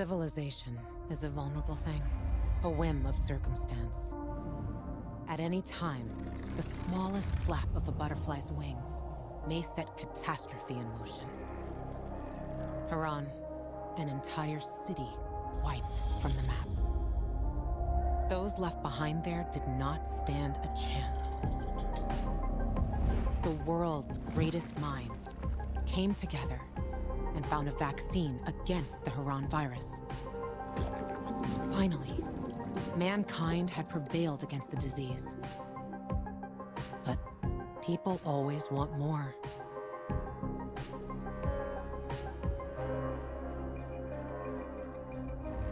Civilization is a vulnerable thing, a whim of circumstance. At any time, the smallest flap of a butterfly's wings may set catastrophe in motion. Haran, an entire city wiped from the map. Those left behind there did not stand a chance. The world's greatest minds came together and found a vaccine against the Haran virus. Finally, mankind had prevailed against the disease. But people always want more.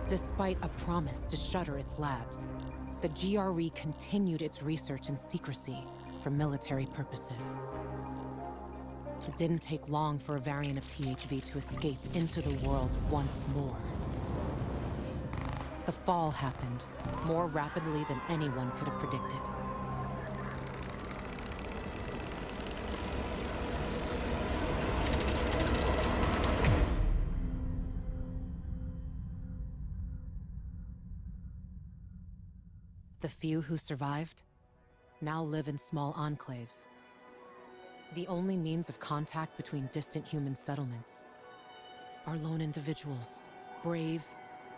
Despite a promise to shutter its labs, the GRE continued its research in secrecy for military purposes. It didn't take long for a variant of THV to escape into the world once more. The fall happened more rapidly than anyone could have predicted. The few who survived now live in small enclaves. The only means of contact between distant human settlements are lone individuals, brave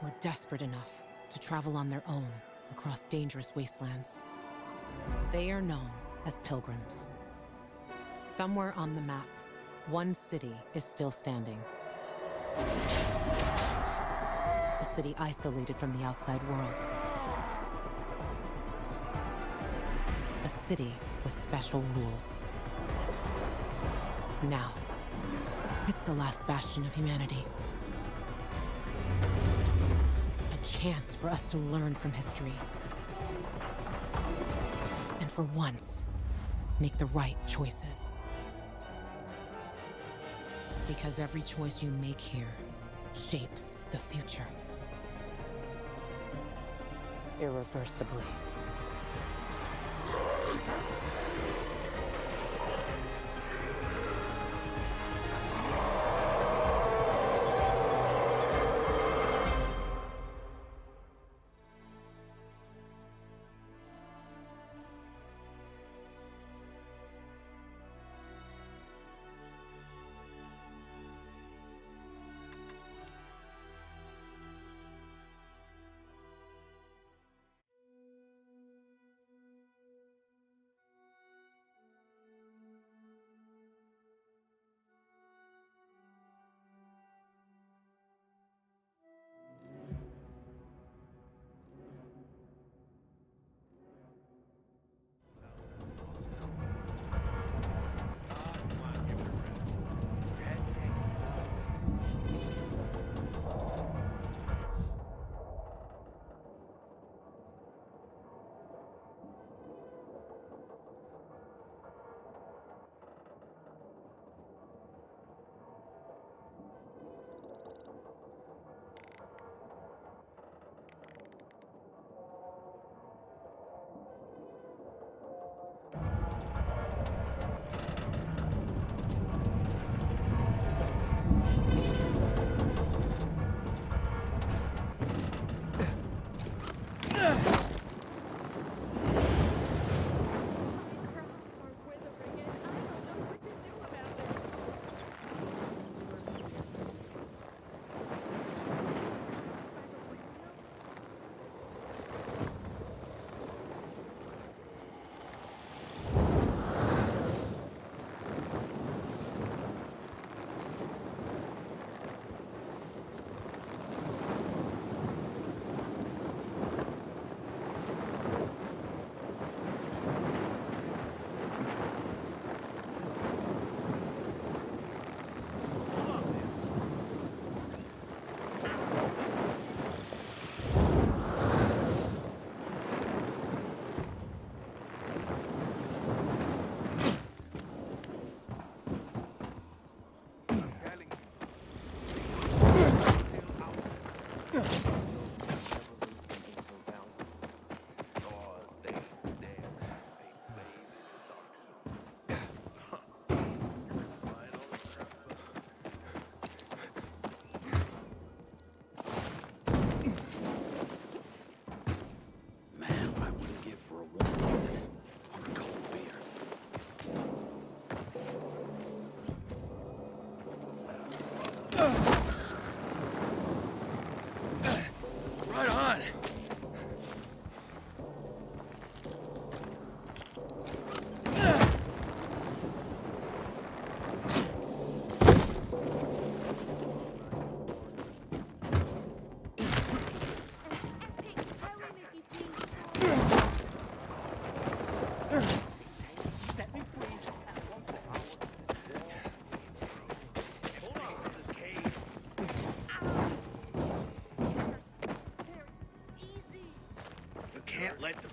or desperate enough to travel on their own across dangerous wastelands. They are known as pilgrims. Somewhere on the map, one city is still standing. A city isolated from the outside world. A city with special rules. Now, it's the last bastion of humanity. A chance for us to learn from history. And for once, make the right choices. Because every choice you make here shapes the future. Irreversibly.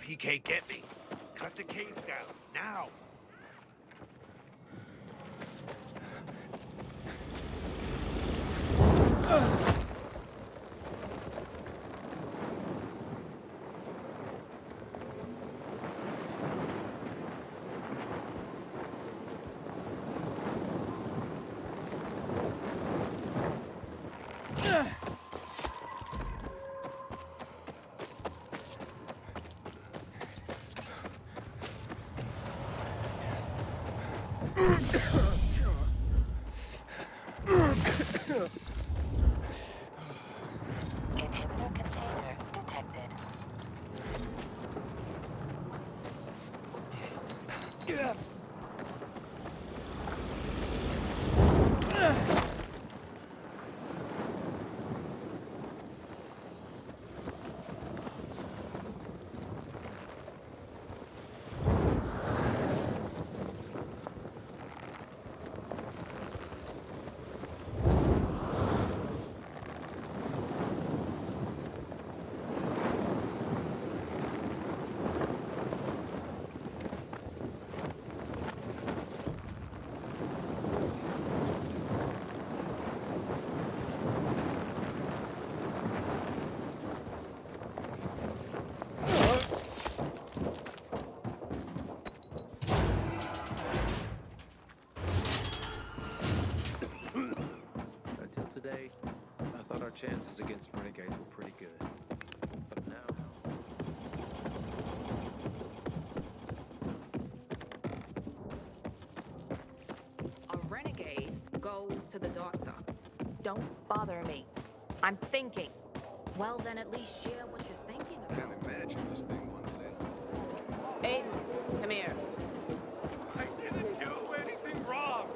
He can't get me. Cut the cage down, now! Inhibitor container detected. Chances against renegades were pretty good. But now... A renegade goes to the doctor. Don't bother me. I'm thinking. Well, then at least share what you're thinking about. Can't imagine this thing once in. Aiden, come here. I didn't do anything wrong!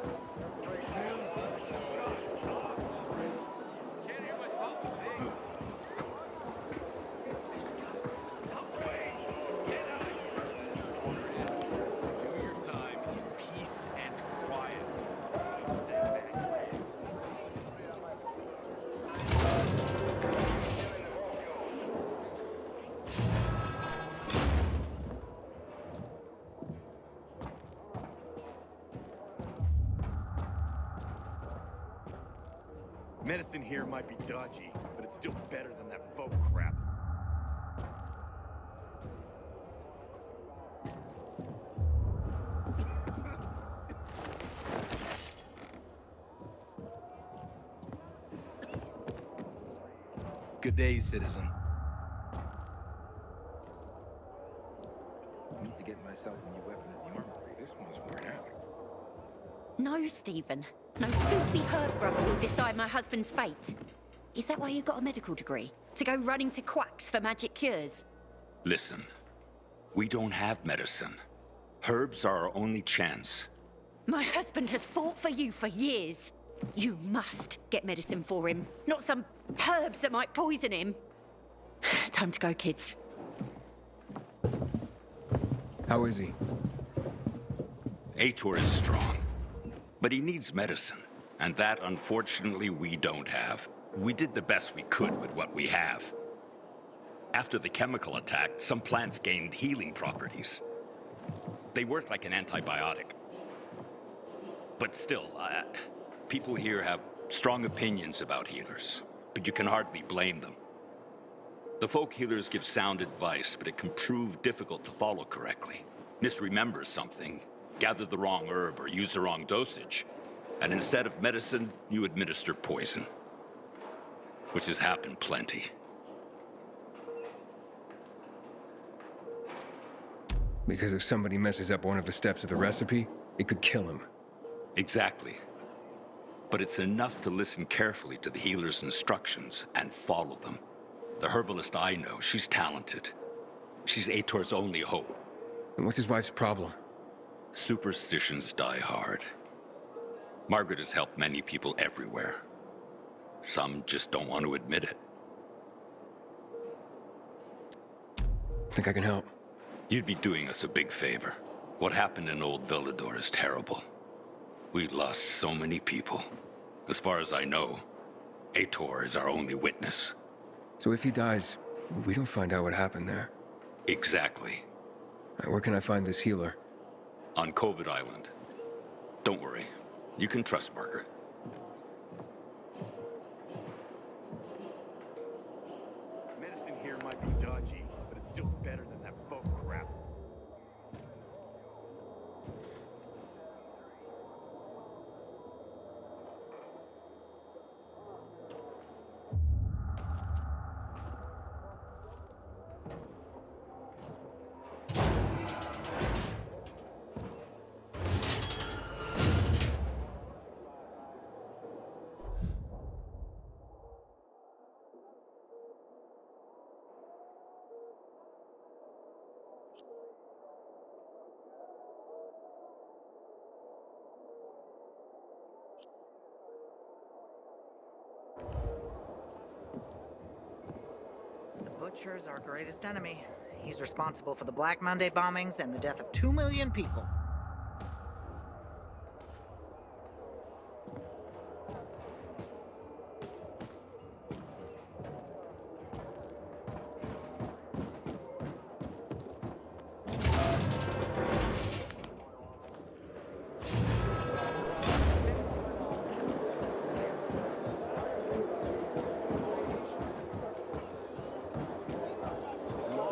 Medicine here might be dodgy, but it's still better than that folk crap. Good day, citizen. I need to get myself a new weapon at the armory. This one's worn out. No, Stephen. No filthy herb grubber will decide my husband's fate. Is that why you got a medical degree? To go running to quacks for magic cures? Listen, we don't have medicine. Herbs are our only chance. My husband has fought for you for years. You must get medicine for him, not some herbs that might poison him. Time to go, kids. How is he? Ator is strong, but he needs medicine, and that, unfortunately, we don't have. We did the best we could with what we have. After the chemical attack, some plants gained healing properties. They work like an antibiotic. But still, people here have strong opinions about healers, but you can hardly blame them. The folk healers give sound advice, but it can prove difficult to follow correctly. Misremember something, gather the wrong herb, or use the wrong dosage, and instead of medicine, you administer poison. Which has happened plenty. Because if somebody messes up one of the steps of the recipe, it could kill him. Exactly. But it's enough to listen carefully to the healer's instructions and follow them. The herbalist I know, she's talented. She's Ator's only hope. And what's his wife's problem? Superstitions die hard. Margaret has helped many people everywhere. Some just don't want to admit it. Think I can help? You'd be doing us a big favor. What happened in Old Villador is terrible. We've lost so many people. As far as I know, Ator is our only witness. So if he dies, we don't find out what happened there. Exactly. Where can I find this healer? On COVID Island. Don't worry. You can trust Margaret. Medicine here might be dodgy, but it's still better than that folk crap. The Butcher's our greatest enemy. He's responsible for the Black Monday bombings and the death of 2 million people.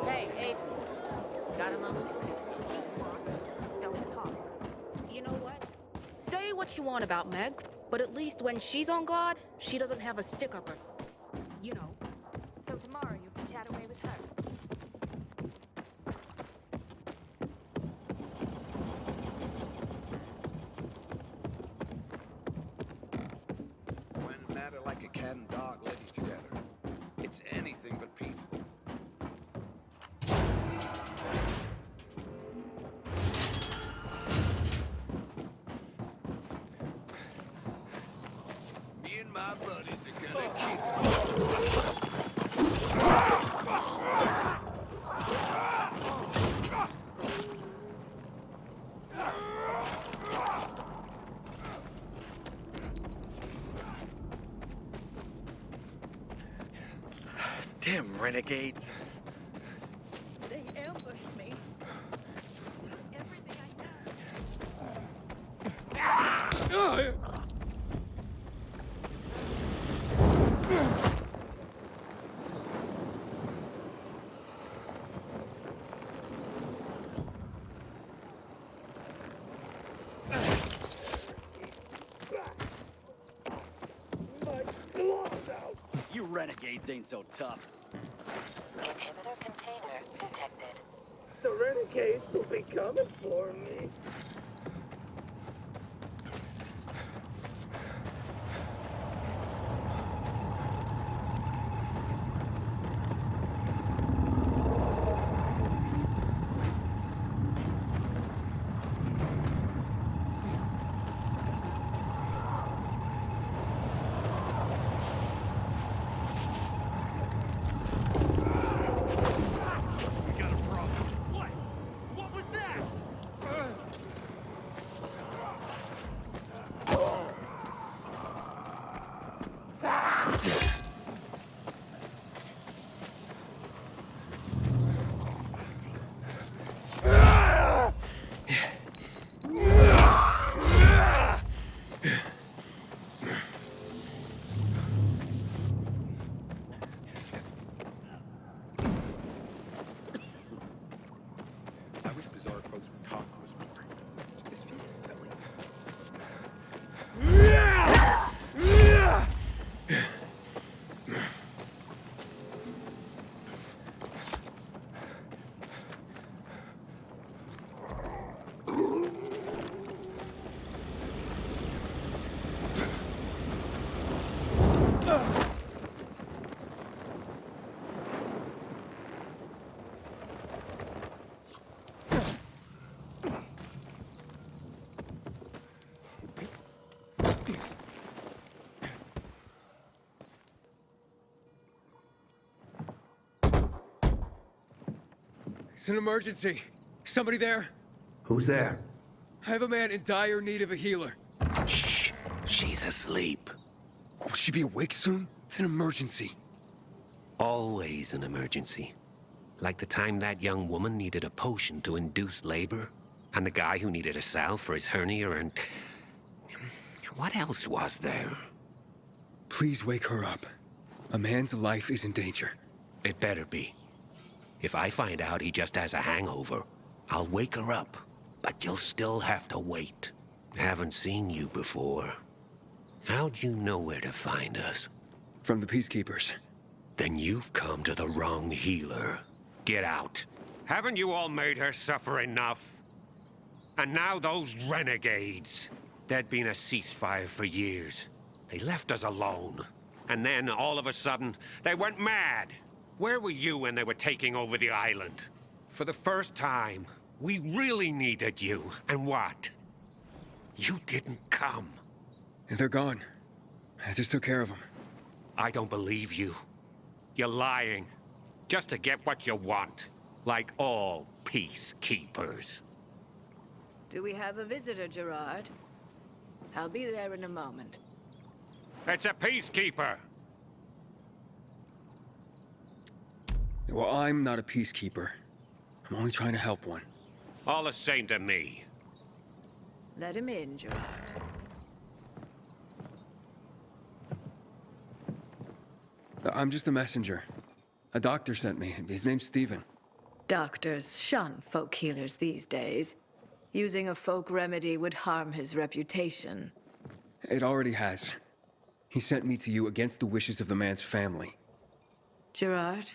Hey, Aiden. Got a moment? Don't talk. You know what? Say what you want about Meg, but at least when she's on guard, she doesn't have a stick up her. You know. So tomorrow you can chat away with her. When a matter like a cat and dog ladies together, it's anything but peaceful. Me and my buddies are gonna keep. Damn renegades. They ambushed me. Everything I had. You renegades ain't so tough. Inhibitor container detected. The renegades will be coming for me. We got a problem. What? What was that? I wish Bizarre folks would talk to us more. Just feel silly. It's an emergency. Somebody there? Who's there? I have a man in dire need of a healer. Shh. She's asleep. Will she be awake soon? It's an emergency. Always an emergency. Like the time that young woman needed a potion to induce labor, and the guy who needed a salve for his hernia, and... what else was there? Please wake her up. A man's life is in danger. It better be. If I find out he just has a hangover, I'll wake her up. But you'll still have to wait. Haven't seen you before. How'd you know where to find us? From the Peacekeepers. Then you've come to the wrong healer. Get out. Haven't you all made her suffer enough? And now those renegades. There'd been a ceasefire for years. They left us alone. And then, all of a sudden, they went mad. Where were you when they were taking over the island? For the first time, we really needed you. And what? You didn't come. They're gone. I just took care of them. I don't believe you. You're lying. Just to get what you want. Like all peacekeepers. Do we have a visitor, Gerard? I'll be there in a moment. It's a peacekeeper! Well, I'm not a peacekeeper. I'm only trying to help one. All the same to me. Let him in, Gerard. I'm just a messenger. A doctor sent me. His name's Stephen. Doctors shun folk healers these days. Using a folk remedy would harm his reputation. It already has. He sent me to you against the wishes of the man's family. Gerard?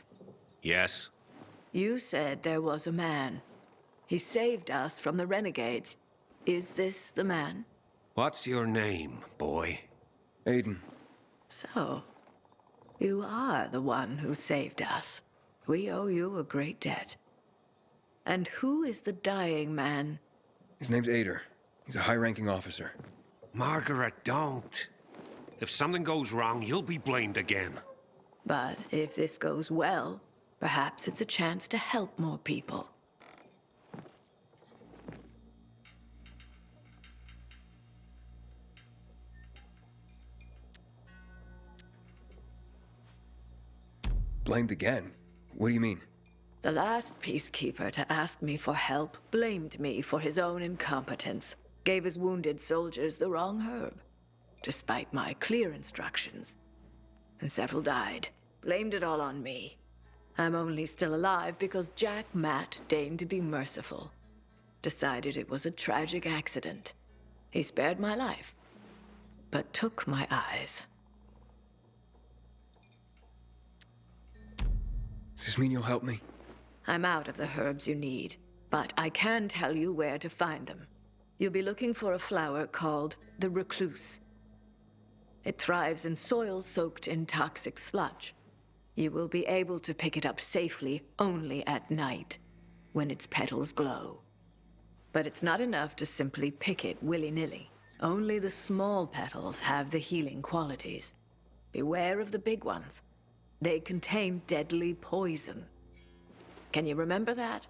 Yes? You said there was a man. He saved us from the renegades. Is this the man? What's your name, boy? Aiden. So, you are the one who saved us. We owe you a great debt. And who is the dying man? His name's Ader. He's a high-ranking officer. Margaret, don't. If something goes wrong, you'll be blamed again. But if this goes well, perhaps it's a chance to help more people. Blamed again? What do you mean? The last peacekeeper to ask me for help blamed me for his own incompetence, gave his wounded soldiers the wrong herb, despite my clear instructions. And several died, blamed it all on me. I'm only still alive because Jack Matt deigned to be merciful. Decided it was a tragic accident. He spared my life, but took my eyes. Does this mean you'll help me? I'm out of the herbs you need, but I can tell you where to find them. You'll be looking for a flower called the recluse. It thrives in soil soaked in toxic sludge. You will be able to pick it up safely only at night, when its petals glow. But it's not enough to simply pick it willy-nilly. Only the small petals have the healing qualities. Beware of the big ones. They contain deadly poison. Can you remember that?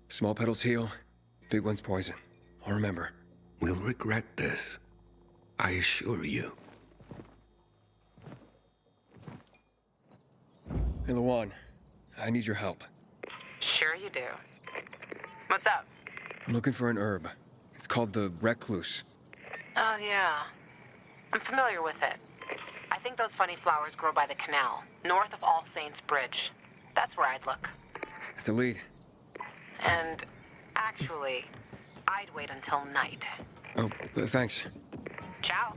Small petals heal, big ones poison. I'll remember. We'll regret this. I assure you. Hey, Lawan. I need your help. Sure you do. What's up? I'm looking for an herb. It's called the recluse. Oh, yeah. I'm familiar with it. I think those funny flowers grow by the canal, north of All Saints Bridge. That's where I'd look. It's a lead. And actually, I'd wait until night. Oh, thanks. Ciao.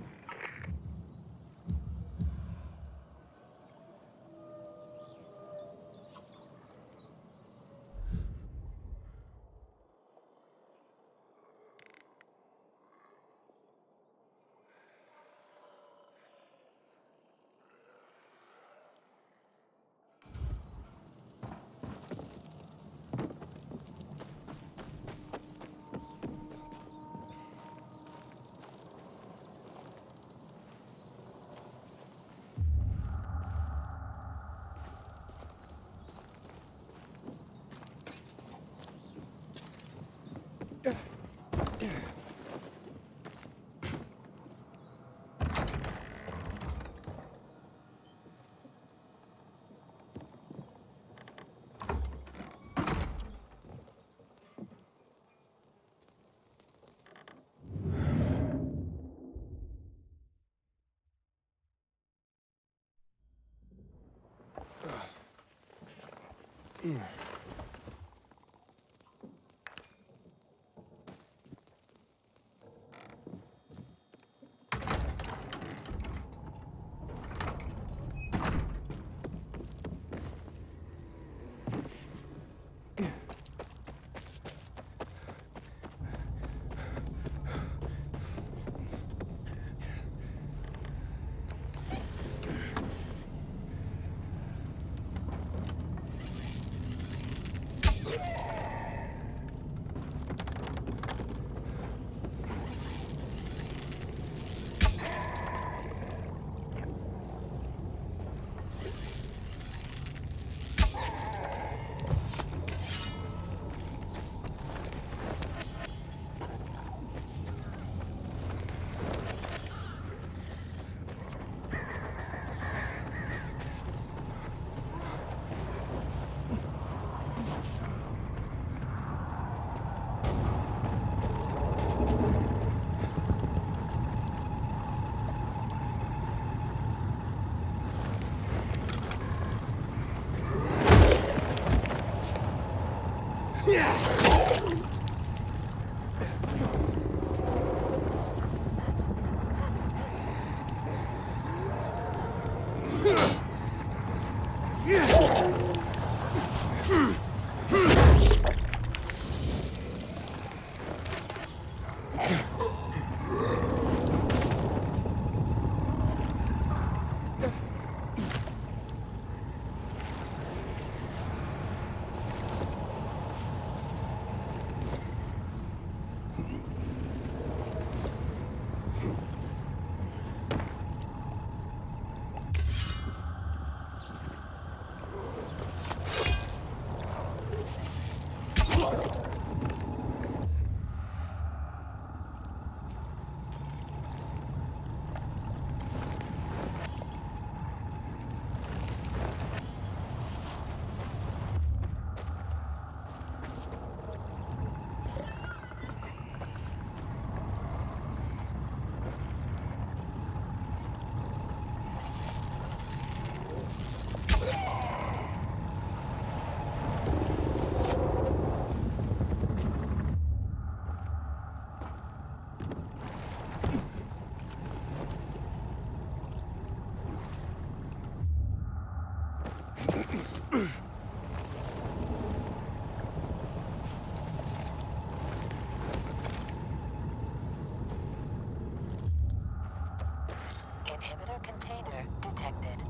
Inhibitor container detected.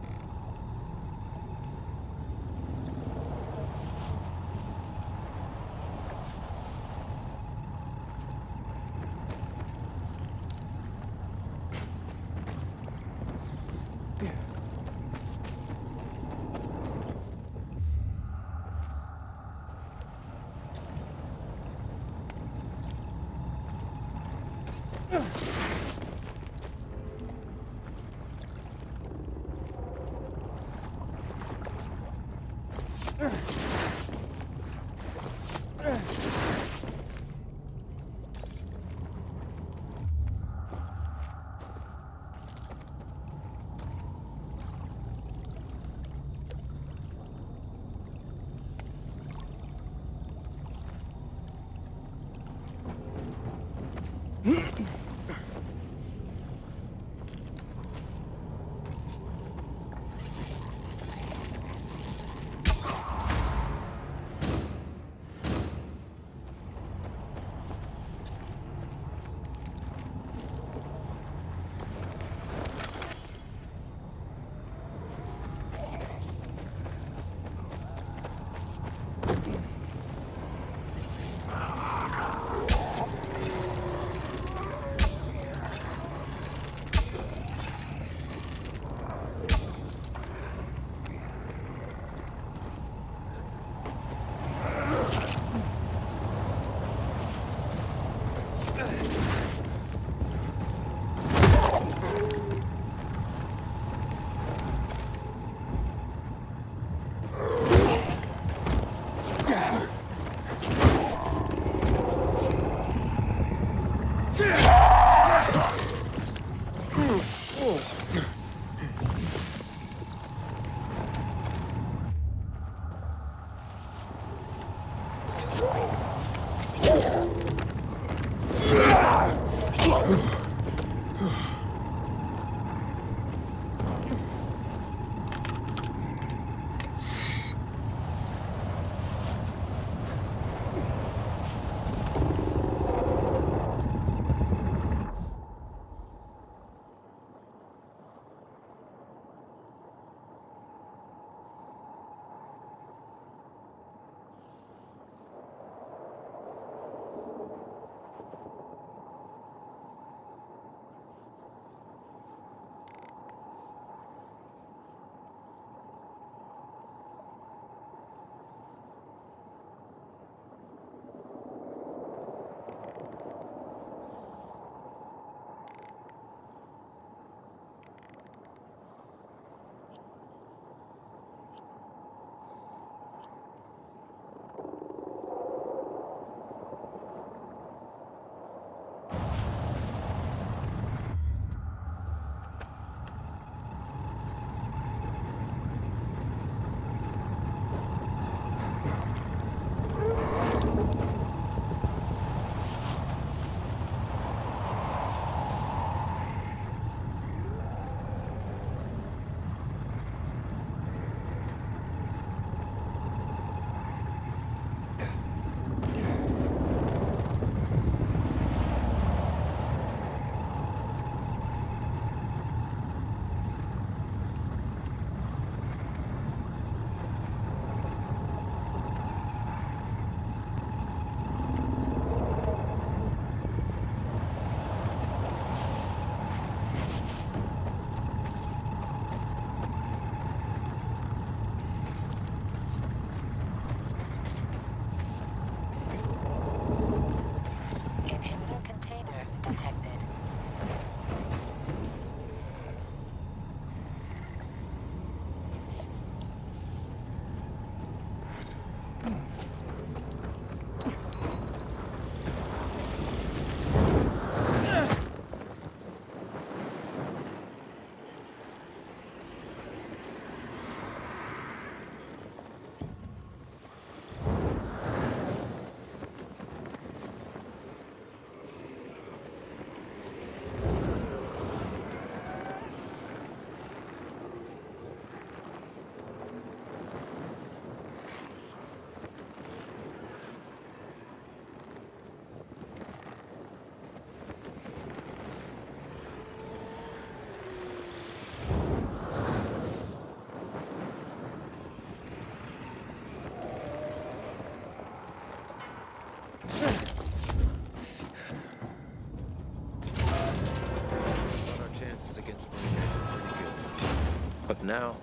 now,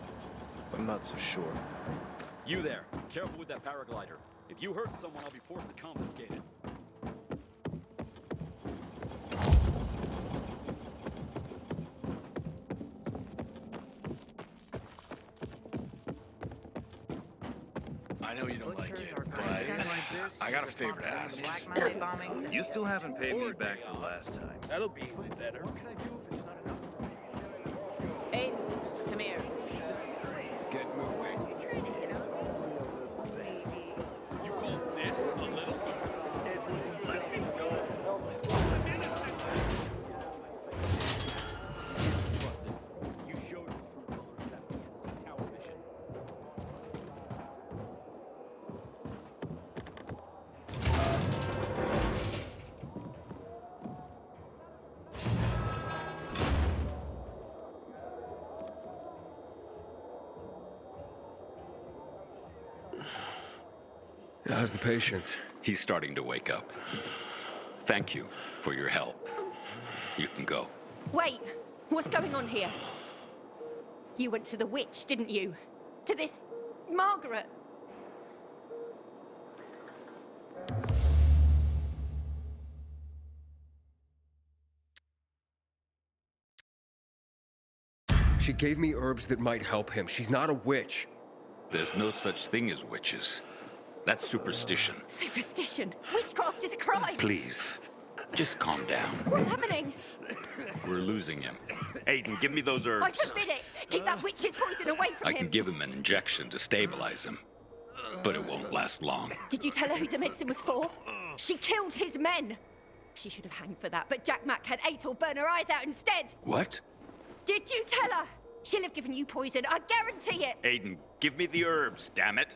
I'm not so sure. You there, careful with that paraglider. If you hurt someone, I'll be forced to confiscate it. I know you don't like it, but I got a favor to ask. Black Monday bombings. You still haven't paid me back for last time. That'll be even better. Aiden, come here. Get moving. You call this a little? Let me go. You showed your true colors at the PNC Tower mission. How's the patient? He's starting to wake up. Thank you for your help. You can go. Wait, what's going on here? You went to the witch, didn't you? To this Margaret? She gave me herbs that might help him. She's not a witch. There's no such thing as witches. That's superstition. Superstition? Witchcraft is a crime! Please, just calm down. What's happening? We're losing him. Aiden, give me those herbs. I forbid it! Keep that witch's poison away from I him! can give him an injection to stabilize him, but it won't last long. Did you tell her who the medicine was for? She killed his men! She should have hanged for that, but Jack Mack had Atel burn her eyes out instead! What? Did you tell her? She'll have given you poison, I guarantee it! Aiden, give me the herbs, damn it.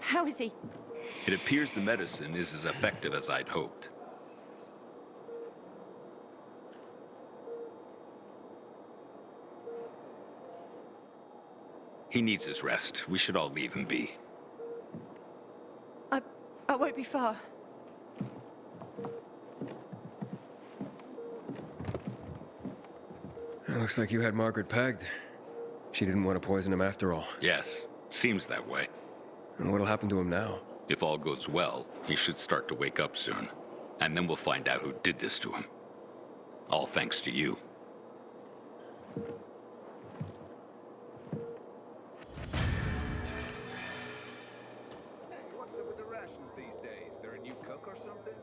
How is he? It appears the medicine is as effective as I'd hoped. He needs his rest. We should all leave him be. I won't be far. It looks like you had Margaret pegged. She didn't want to poison him after all. Yes, seems that way. And what'll happen to him now? If all goes well, he should start to wake up soon. And then we'll find out who did this to him. All thanks to you. Hey, what's up with the rations these days? There a new cook or something?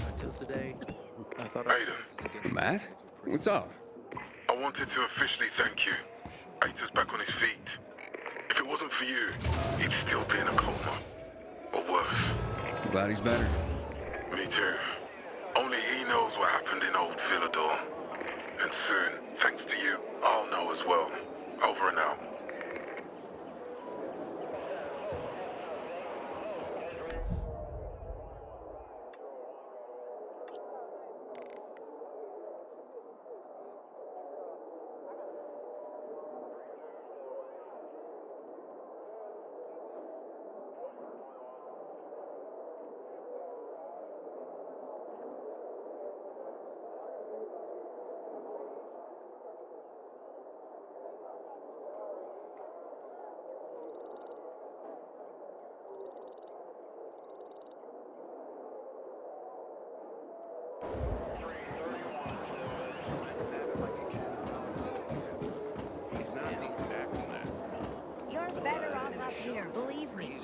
Until today, I thought Aiden. Matt? What's up? I wanted to officially thank you. Aita's back on his feet. If it wasn't for you, he'd still be in a coma. Or worse. I'm glad he's better. Me too. Only he knows what happened in old Villador. And soon, thanks to you, I'll know as well. Over and out. You're better off up here, believe me.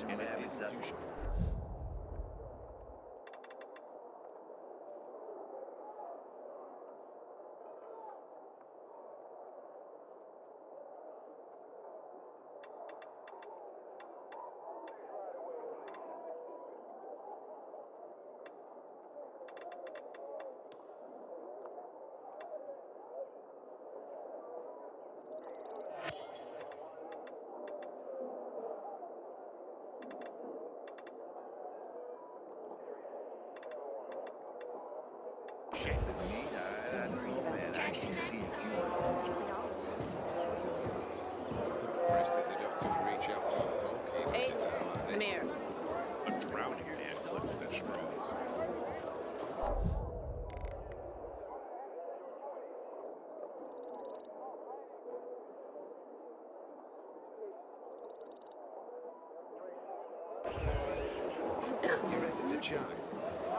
You ready to chat?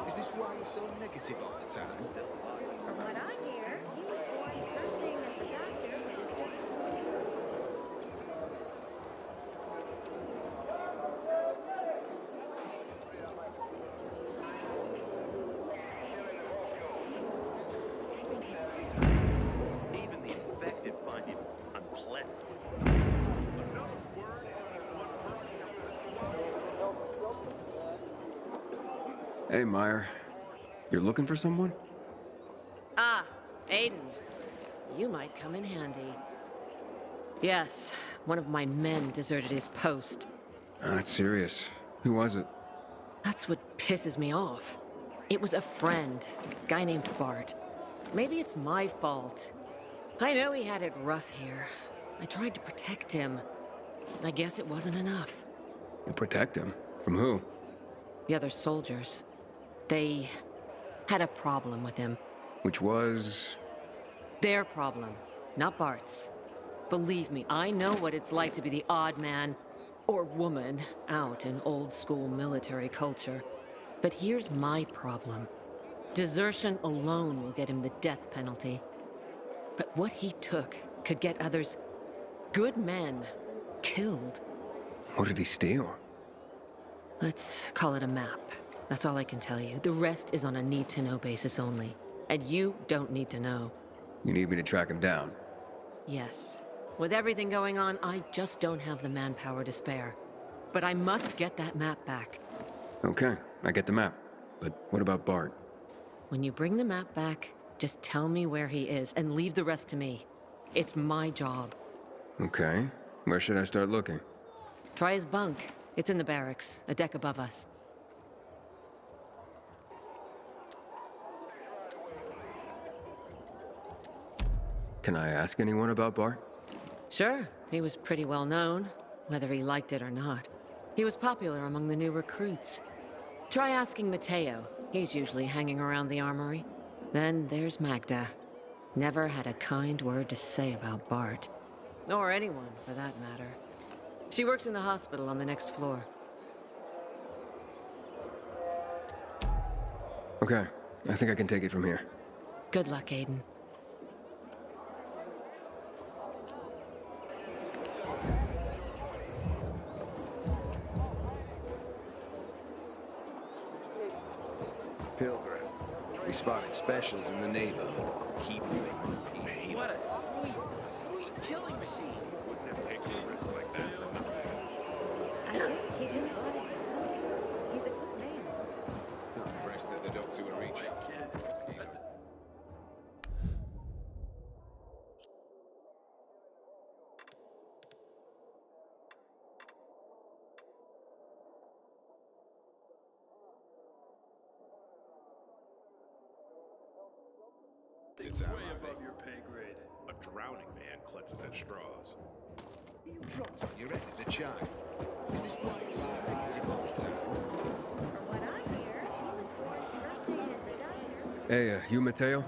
Is this why you're so negative all the time? From what I hear, he was born cursing at the doctor when his Even the infected find it unpleasant. Hey, Meyer. You're looking for someone? Ah, Aiden. You might come in handy. Yes, one of my men deserted his post. That's serious. Who was it? That's what pisses me off. It was a friend, a guy named Bart. Maybe it's my fault. I know he had it rough here. I tried to protect him. I guess it wasn't enough. You protect him? From who? The other soldiers. They had a problem with him. Which was? Their problem, not Bart's. Believe me, I know what it's like to be the odd man or woman out in old-school military culture. But here's my problem. Desertion alone will get him the death penalty. But what he took could get others, good men, killed. What did he steal? Let's call it a map. That's all I can tell you. The rest is on a need-to-know basis only. And you don't need to know. You need me to track him down? Yes. With everything going on, I just don't have the manpower to spare. But I must get that map back. Okay, I get the map. But what about Bart? When you bring the map back, just tell me where he is and leave the rest to me. It's my job. Okay. Where should I start looking? Try his bunk. It's in the barracks, a deck above us. Can I ask anyone about Bart? Sure, he was pretty well known, whether he liked it or not. He was popular among the new recruits. Try asking Mateo. He's usually hanging around the armory. Then there's Magda. Never had a kind word to say about Bart. Or anyone, for that matter. She works in the hospital on the next floor. Okay, I think I can take it from here. Good luck, Aiden. Pilgrim. We spotted specials in the neighborhood. Keep What a sweet, sweet killing machine. Wouldn't have taken a risk like that for nothing. I think he just wanted to help. He's a good man. Impressed that the dogs who were reaching. It's way above your pay grade. A drowning man clutches at straws. You dropped on your head as a child. Is this why you're so negative all the time? From what I hear, he was born cursing at the doctor. Hey, you Mateo?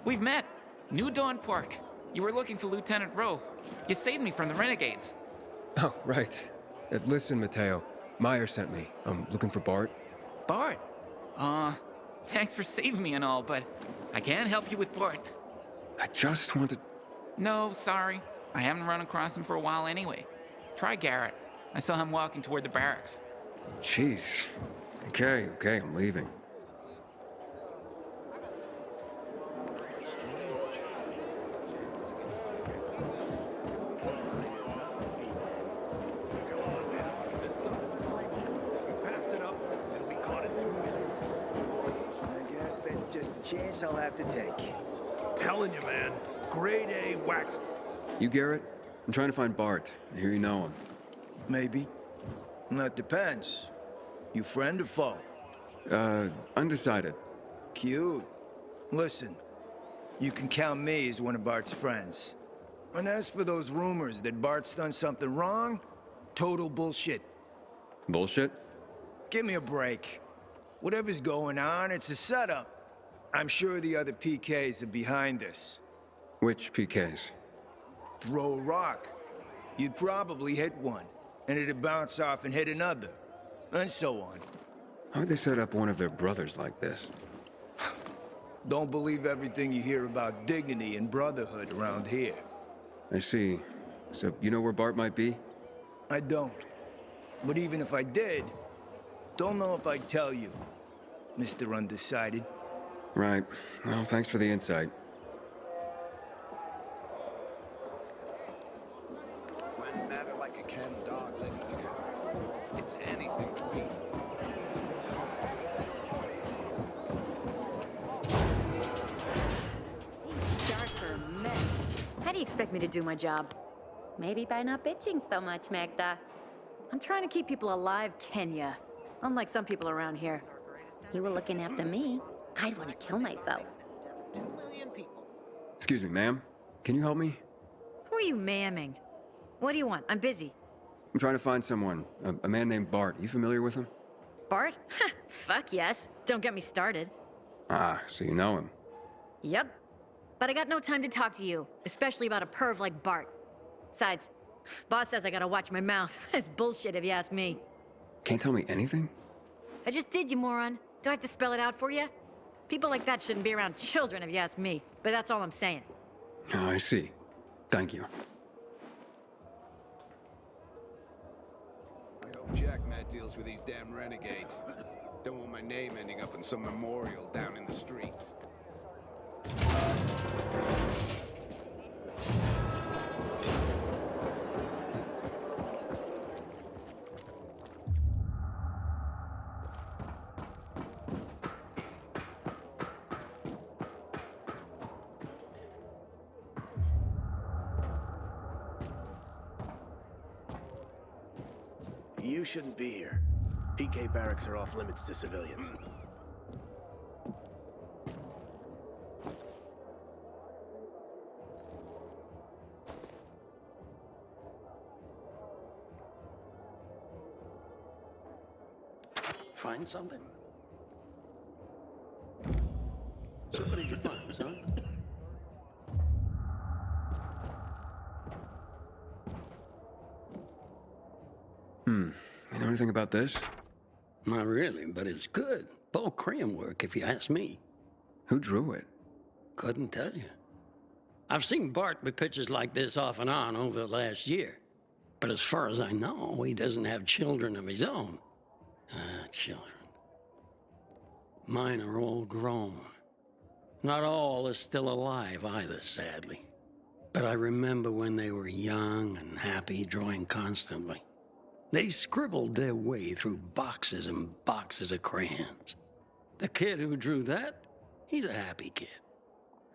We've met. New Dawn Park. You were looking for Lieutenant Rowe. You saved me from the renegades. Oh, right. Listen, Mateo. Meyer sent me. I'm looking for Bart. Bart? Thanks for saving me and all, but I can't help you with Bart. I just wanted... No, sorry. I haven't run across him for a while anyway. Try Garrett. I saw him walking toward the barracks. Jeez. Okay, I'm leaving. Chance I'll have to take. Telling you, man. Grade A wax. You Garrett? I'm trying to find Bart. I hear you know him. Maybe. That depends. You friend or foe? Undecided. Cute. Listen, you can count me as one of Bart's friends. And as for those rumors that Bart's done something wrong, total bullshit. Bullshit? Give me a break. Whatever's going on, it's a setup. I'm sure the other PKs are behind this. Which PKs? Throw a rock. You'd probably hit one, and it'd bounce off and hit another. and so on. How would they set up one of their brothers like this? Don't believe everything you hear about dignity and brotherhood around here. I see. So you know where Bart might be? I don't. But even if I did, don't know if I'd tell you, Mr. Undecided. Right. Well, thanks for the insight. When matter like a cat and dog living together, it's anything to me. These darts are a mess. How do you expect me to do my job? Maybe by not bitching so much, Magda. I'm trying to keep people alive, Kenya. Unlike some people around here. You were looking after me. I'd want to kill myself. Excuse me, ma'am. Can you help me? Who are you mamming? What do you want? I'm busy. I'm trying to find someone. A man named Bart. You familiar with him? Bart? Ha! Fuck yes. Don't get me started. Ah, so you know him. Yep. But I got no time to talk to you, especially about a perv like Bart. Besides, boss says I gotta watch my mouth. That's bullshit if you ask me. Can't tell me anything? I just did, you moron. Do I have to spell it out for you? People like that shouldn't be around children if you ask me. But that's all I'm saying. Oh, I see. Thank you. I hope Jack Matt deals with these damn renegades. Don't want my name ending up in some memorial down in the streets. You shouldn't be here. PK barracks are off limits to civilians. Find something? So what did you find, son? You know anything about this? Not really, but it's good. Paul Cram work, if you ask me. Who drew it? Couldn't tell you. I've seen Bart with pictures like this off and on over the last year. But as far as I know, he doesn't have children of his own. Children. Mine are all grown. Not all are still alive either, sadly. But I remember when they were young and happy, drawing constantly. They scribbled their way through boxes and boxes of crayons. The kid who drew that, he's a happy kid.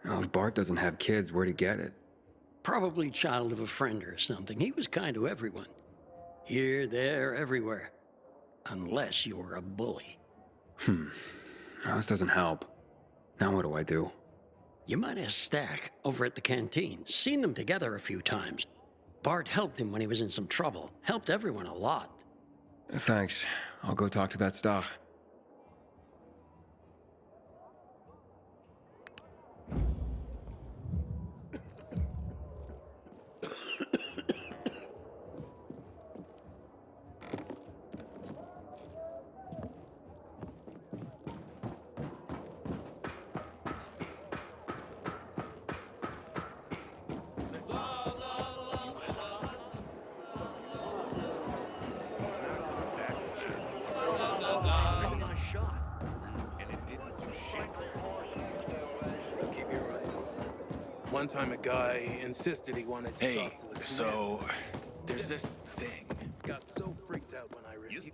Well, if Bart doesn't have kids, where'd he get it? Probably child of a friend or something. He was kind to everyone. Here, there, everywhere. Unless you were a bully. Well, this doesn't help. Now what do I do? You might ask Stack over at the canteen. Seen them together a few times. Bart helped him when he was in some trouble. Helped everyone a lot. Thanks. I'll go talk to that Stack. One time a guy insisted he wanted to talk to the so there's this thing. Got so freaked out when I refused.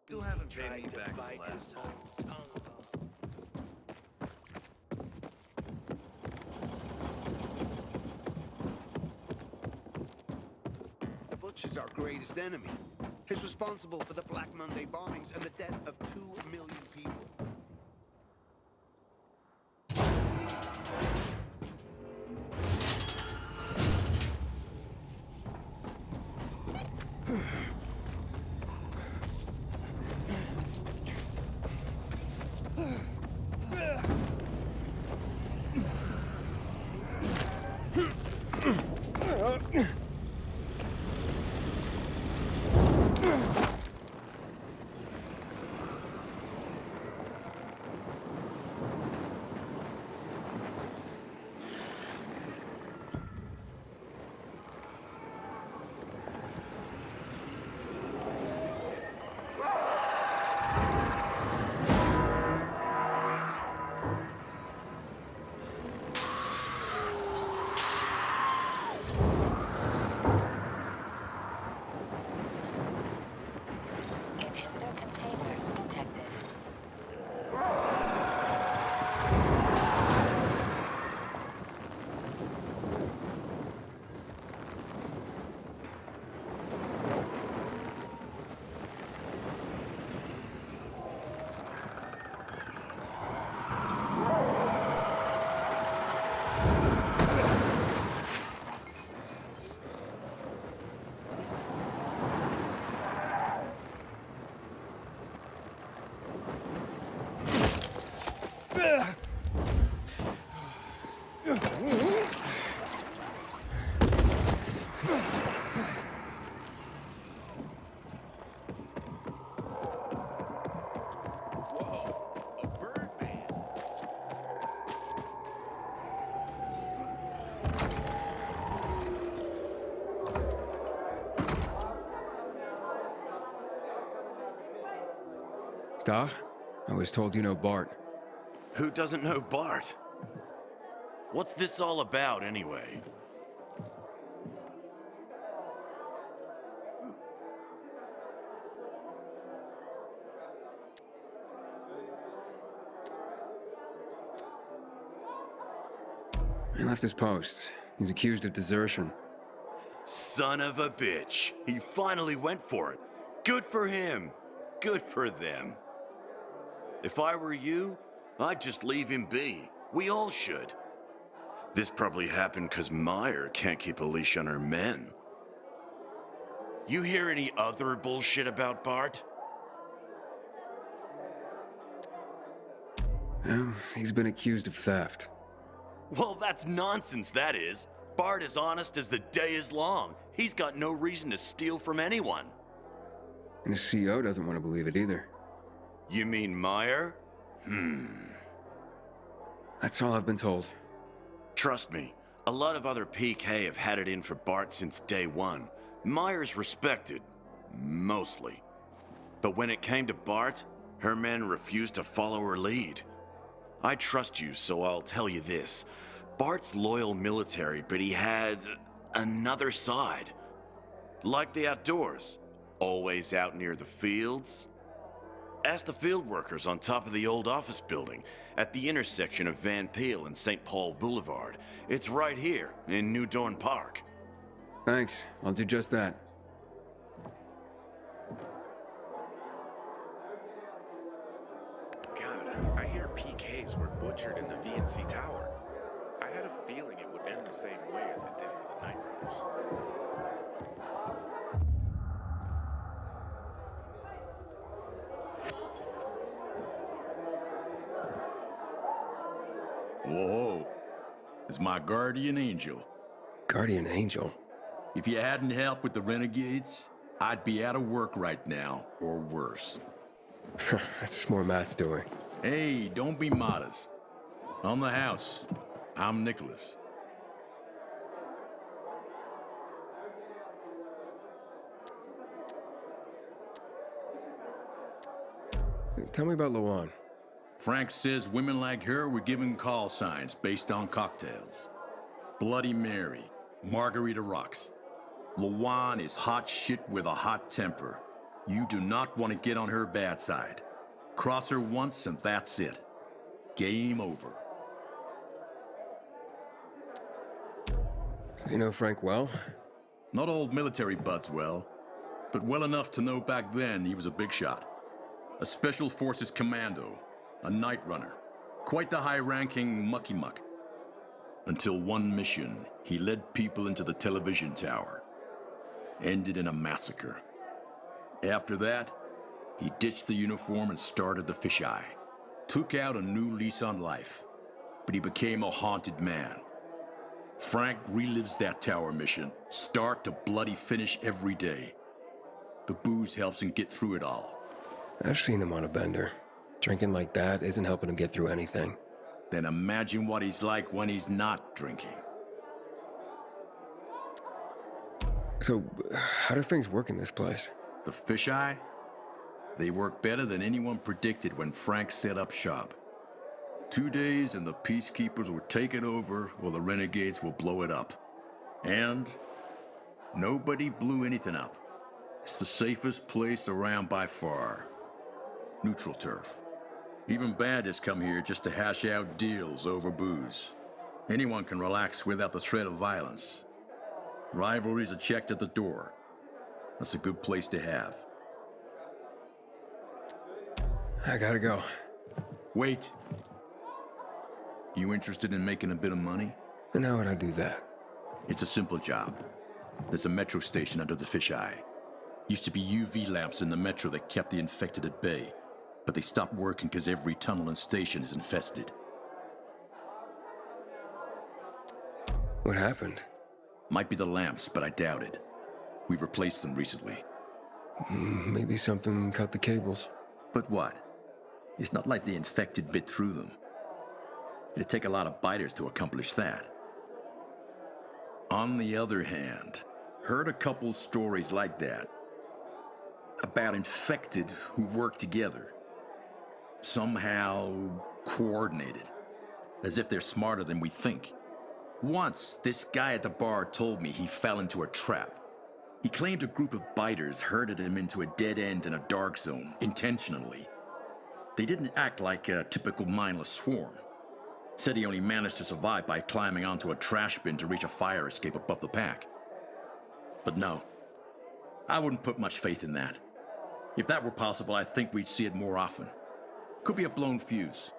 Still haven't paid me back the last time. The Butcher's our greatest enemy. He's responsible for the Black Monday bombings and the death of 2 million people. Doc, I was told you know Bart. Who doesn't know Bart? What's this all about, anyway? He left his post. He's accused of desertion. Son of a bitch. He finally went for it. Good for him. Good for them. If I were you, I'd just leave him be. We all should. This probably happened because Meyer can't keep a leash on her men. You hear any other bullshit about Bart? Well, he's been accused of theft. Well, that's nonsense, that is. Bart is honest as the day is long. He's got no reason to steal from anyone. And his CO doesn't want to believe it either. You mean Meyer? That's all I've been told. Trust me, a lot of other PK have had it in for Bart since day one. Meyer's respected. Mostly. But when it came to Bart, her men refused to follow her lead. I trust you, so I'll tell you this. Bart's loyal military, but he had another side. Like the outdoors. Always out near the fields. Ask the field workers on top of the old office building at the intersection of Van Peel and St. Paul Boulevard. It's right here in New Dorn Park. Thanks. I'll do just that. God, I hear PKs were butchered in the VNC Tower. I had a feeling it would end the same way as it did for the Night Runners. Whoa. It's my guardian angel. Guardian angel? If you hadn't helped with the renegades, I'd be out of work right now, or worse. That's more Matt's doing. Hey, don't be modest. On the house, I'm Nicholas. Tell me about Luan. Frank says women like her were given call signs based on cocktails. Bloody Mary, Margarita Rocks. Luan is hot shit with a hot temper. You do not want to get on her bad side. Cross her once and that's it. Game over. So you know Frank well? Not old military buds well, but well enough to know back then he was a big shot. A Special Forces commando, a night runner, quite the high-ranking mucky-muck. Until one mission, he led people into the television tower. Ended in a massacre. After that, he ditched the uniform and started the fisheye. Took out a new lease on life, but he became a haunted man. Frank relives that tower mission, start to bloody finish every day. The booze helps him get through it all. I've seen him on a bender. Drinking like that isn't helping him get through anything. Then imagine what he's like when he's not drinking. So, how do things work in this place? The fisheye? They work better than anyone predicted when Frank set up shop. 2 days and the peacekeepers will take it over or the renegades will blow it up. And nobody blew anything up. It's the safest place around by far. Neutral turf. Even bandits come here just to hash out deals over booze. Anyone can relax without the threat of violence. Rivalries are checked at the door. That's a good place to have. I gotta go. Wait. You interested in making a bit of money? And how would I do that? It's a simple job. There's a metro station under the fisheye. Used to be UV lamps in the metro that kept the infected at bay, but they stopped working because every tunnel and station is infested. What happened? Might be the lamps, but I doubt it. We've replaced them recently. Maybe something cut the cables. But what? It's not like the infected bit through them. It'd take a lot of biters to accomplish that. On the other hand, heard a couple stories like that. About infected who work together. somehow coordinated, as if they're smarter than we think. Once, this guy at the bar told me he fell into a trap. He claimed a group of biters herded him into a dead end in a dark zone, intentionally. They didn't act like a typical mindless swarm. Said he only managed to survive by climbing onto a trash bin to reach a fire escape above the pack. But no, I wouldn't put much faith in that. If that were possible, I think we'd see it more often. Could be a blown fuse.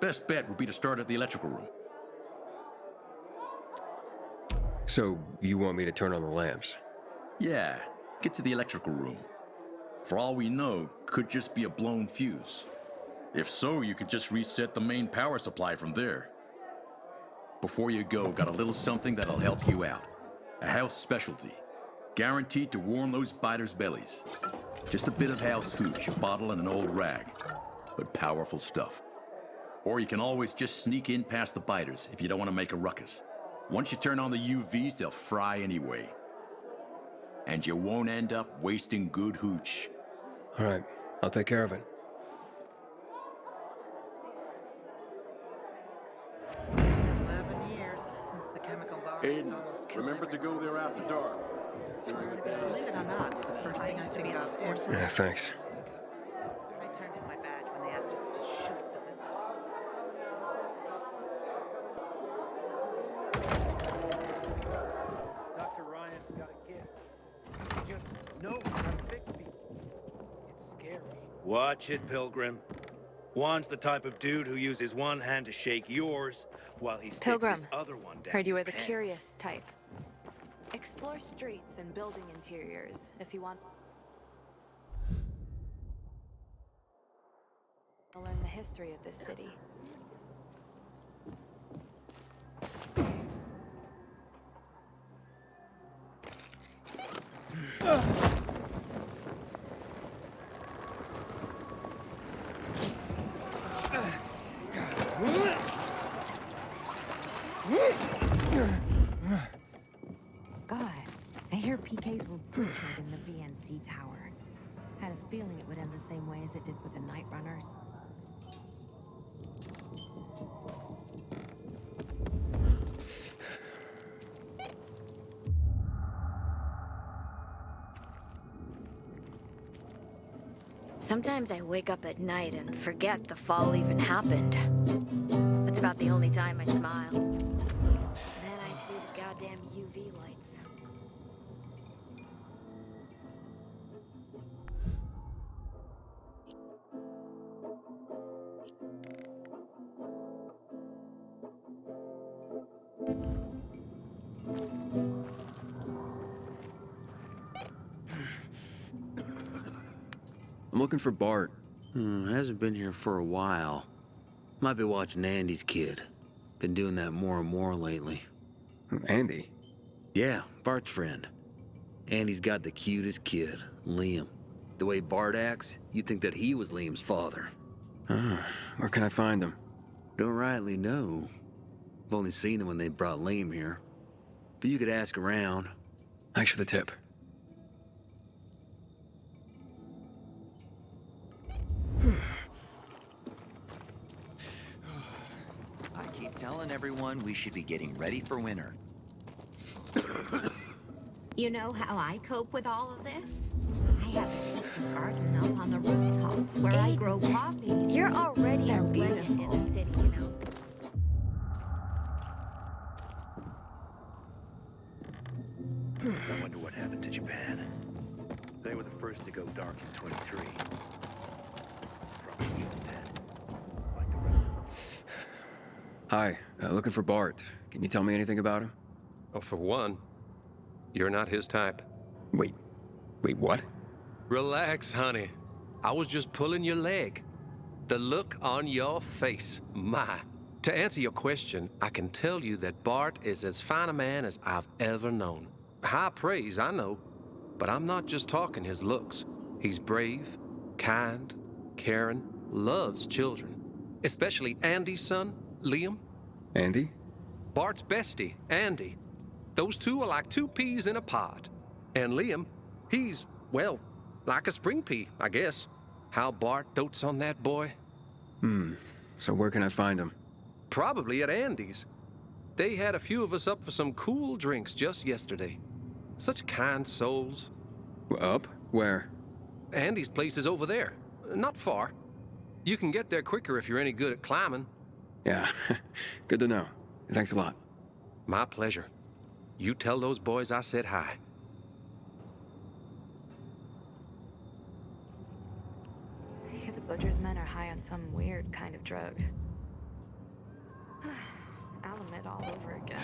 Best bet would be to start at the electrical room. So, you want me to turn on the lamps? Yeah, get to the electrical room. For all we know, could just be a blown fuse. If so, you could just reset the main power supply from there. Before you go, got a little something that'll help you out. A house specialty. Guaranteed to warm those biters' bellies. Just a bit of house hooch, a bottle and an old rag. But powerful stuff. Or you can always just sneak in past the biters if you don't want to make a ruckus. Once you turn on the UVs, they'll fry anyway. And you won't end up wasting good hooch. All right, I'll take care of it. Aiden, remember to go there after dark. During the day. Believe it or not, it's the first thing I think of. Yeah, thanks. I turned in my badge when they asked us to shoot Dr. Ryan's got a gift. Just know how to fix people. It's scary. Watch it, Pilgrim. Juan's the type of dude who uses one hand to shake yours while he sticks Pilgrim, his other one down heard you your were the pants. curious type. Explore streets and building interiors if you want to learn the history of this city. God, I hear PKs were butchered in the VNC tower. Had a feeling it would end the same way as it did with the Night Runners. Sometimes I wake up at night and forget the fall even happened. That's about the only time I smile. Then I see the goddamn UV lights. I'm looking for Bart. Hasn't been here for a while. Might be watching Andy's kid. Been doing that more and more lately. Andy? Yeah, Bart's friend. Andy's got the cutest kid, Liam. The way Bart acts, you'd think that he was Liam's father. Where can I find him? Don't rightly know. I've only seen him when they brought Liam here. But you could ask around. Thanks for the tip. I keep telling everyone we should be getting ready for winter. You know how I cope with all of this? I have a secret garden up on the rooftops where I grow poppies. You're already They're a legend beautiful. in the city, you know. I wonder what happened to Japan. They were the first to go dark in 23. Probably dead. Like the rest of them. Hi, looking for Bart. Can you tell me anything about him? Oh, for one, you're not his type. Wait, what? Relax, honey. I was just pulling your leg. The look on your face, my. To answer your question, I can tell you that Bart is as fine a man as I've ever known. High praise, I know, but I'm not just talking his looks. He's brave, kind, caring, loves children. Especially Andy's son, Liam. Andy? Bart's bestie, Andy. Those two are like two peas in a pod. And Liam, he's, well, like a spring pea, I guess. How Bart dotes on that boy? So where can I find him? Probably at Andy's. They had a few of us up for some cool drinks just yesterday. Such kind souls. Up? Where? Andy's place is over there. Not far. You can get there quicker if you're any good at climbing. Yeah, good to know. Thanks a lot. My pleasure. You tell those boys I said hi. The butcher's men are high on some weird kind of drug. Alamid all over again.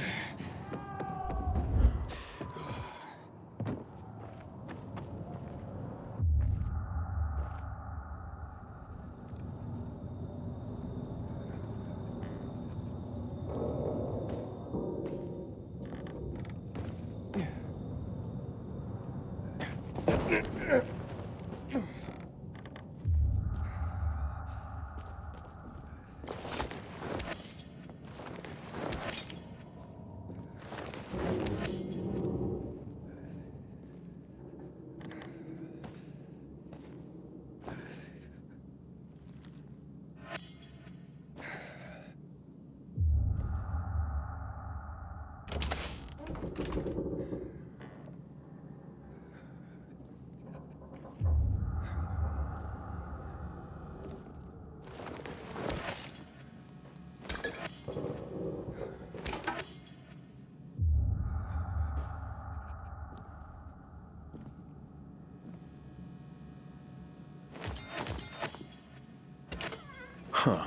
Huh.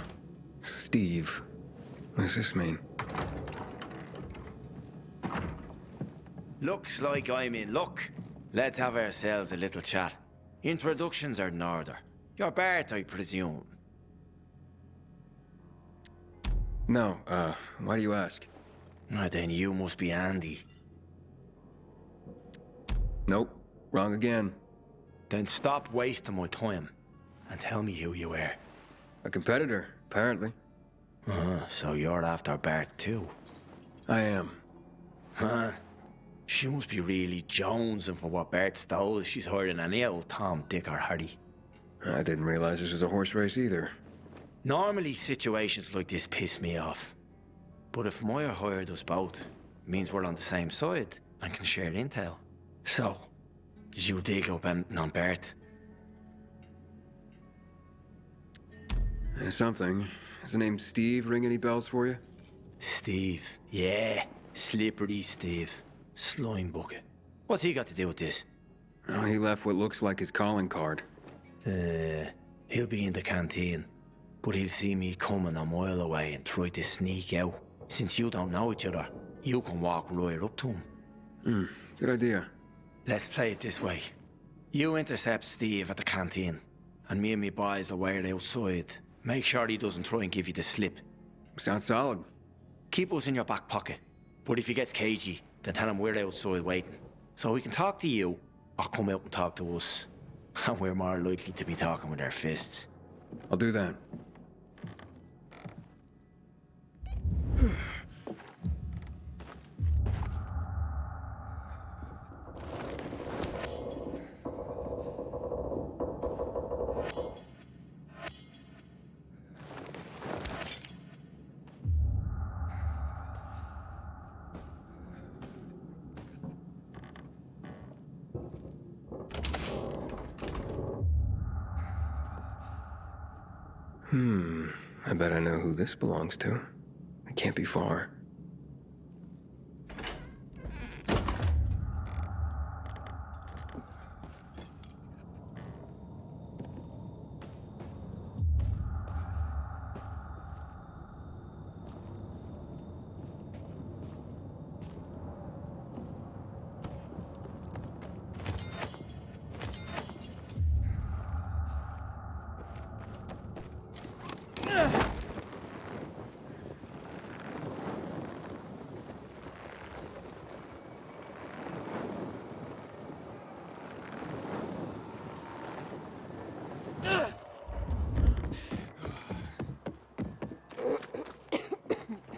Steve. What does this mean? Looks like I'm in luck. Let's have ourselves a little chat. Introductions are in order. You're Bart, I presume. No, why do you ask? Then you must be Andy. Nope. Wrong again. Then stop wasting my time and tell me who you were. A competitor, apparently. So you're after Bart too? I am. Huh? She must be really jonesing for what Bart stole if she's hiding any old Tom, Dick or Harry. I didn't realize this was a horse race either. Normally situations like this piss me off. But if Moyer hired us both, it means we're on the same side and can share intel. So, did you dig up anything on Bart? Something. Does the name Steve ring any bells for you? Steve. Yeah. Slippery Steve. Slime bucket. What's he got to do with this? Oh, he left what looks like his calling card. He'll be in the canteen. But he'll see me coming a mile away and try to sneak out. Since you don't know each other, you can walk right up to him. Good idea. Let's play it this way. You intercept Steve at the canteen, and me and me boys will wait outside. Make sure he doesn't try and give you the slip. Sounds solid. Keep us in your back pocket. But if he gets cagey, then tell him we're outside waiting. So we can talk to you, or come out and talk to us. And we're more likely to be talking with our fists. I'll do that. I bet I know who this belongs to. It can't be far.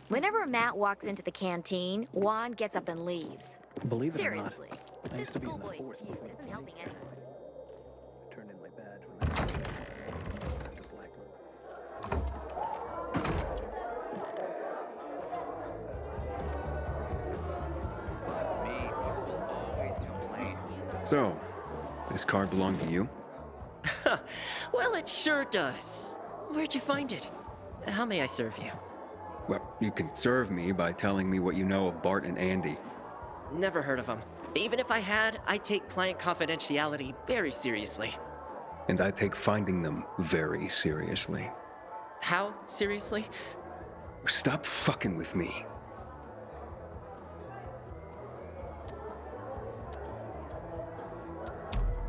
Whenever Matt walks into the canteen, Juan gets up and leaves. Believe it Seriously. or not, I used to be in the force. Isn't helping anyone. Turned in my badge when I So, this car belong to you? Well, it sure does. Where'd you find it? How may I serve you? Well, you can serve me by telling me what you know of Bart and Andy. Never heard of them. Even if I had, I take client confidentiality very seriously. And I take finding them very seriously. How seriously? Stop fucking with me.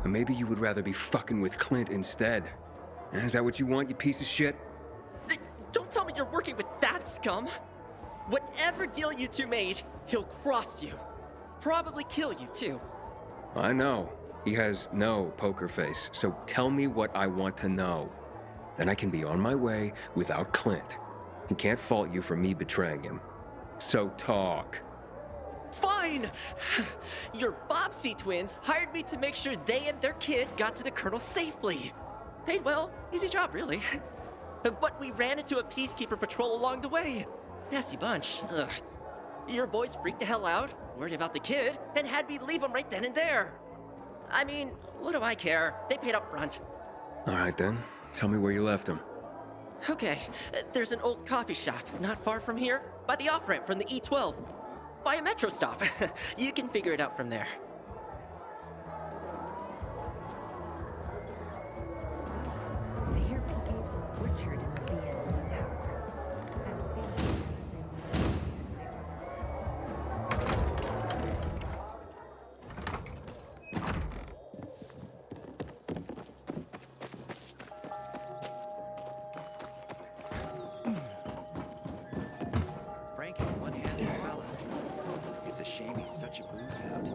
Or maybe you would rather be fucking with Clint instead. Is that what you want, you piece of shit? Don't tell me you're working with that scum! Whatever deal you two made, he'll cross you. Probably kill you, too. I know. He has no poker face, so tell me what I want to know. Then I can be on my way without Clint. He can't fault you for me betraying him. So talk. Fine! Your Bobbsey twins hired me to make sure they and their kid got to the Colonel safely. Paid well, easy job, really. But we ran into a peacekeeper patrol along the way. Nasty bunch. Ugh. Your boys freaked the hell out, worried about the kid, and had me leave him right then and there. I mean, what do I care? They paid up front. All right then, tell me where you left him. Okay, there's an old coffee shop not far from here, by the off-ramp from the E12. By a metro stop. You can figure it out from there. I hear PKs were butchered in the VNC tower. Had a feeling it was the same Frank is one handsome fella. It's a shame he's such a booze hound.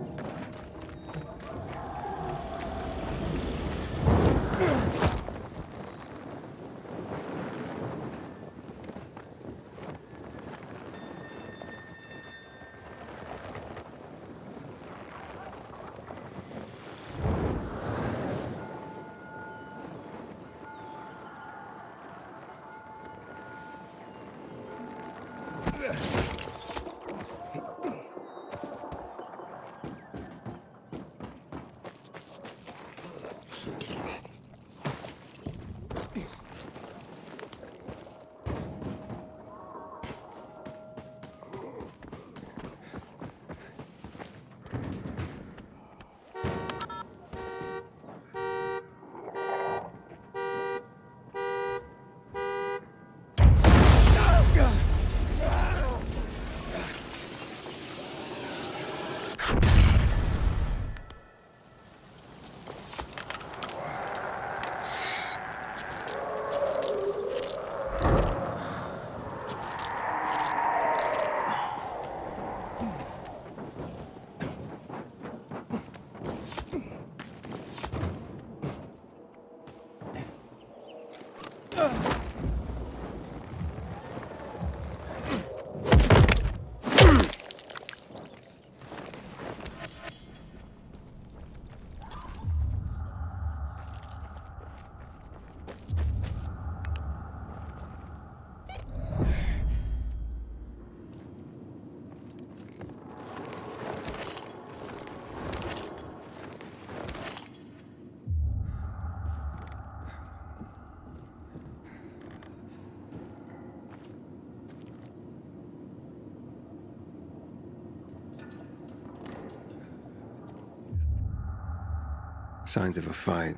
Signs of a fight.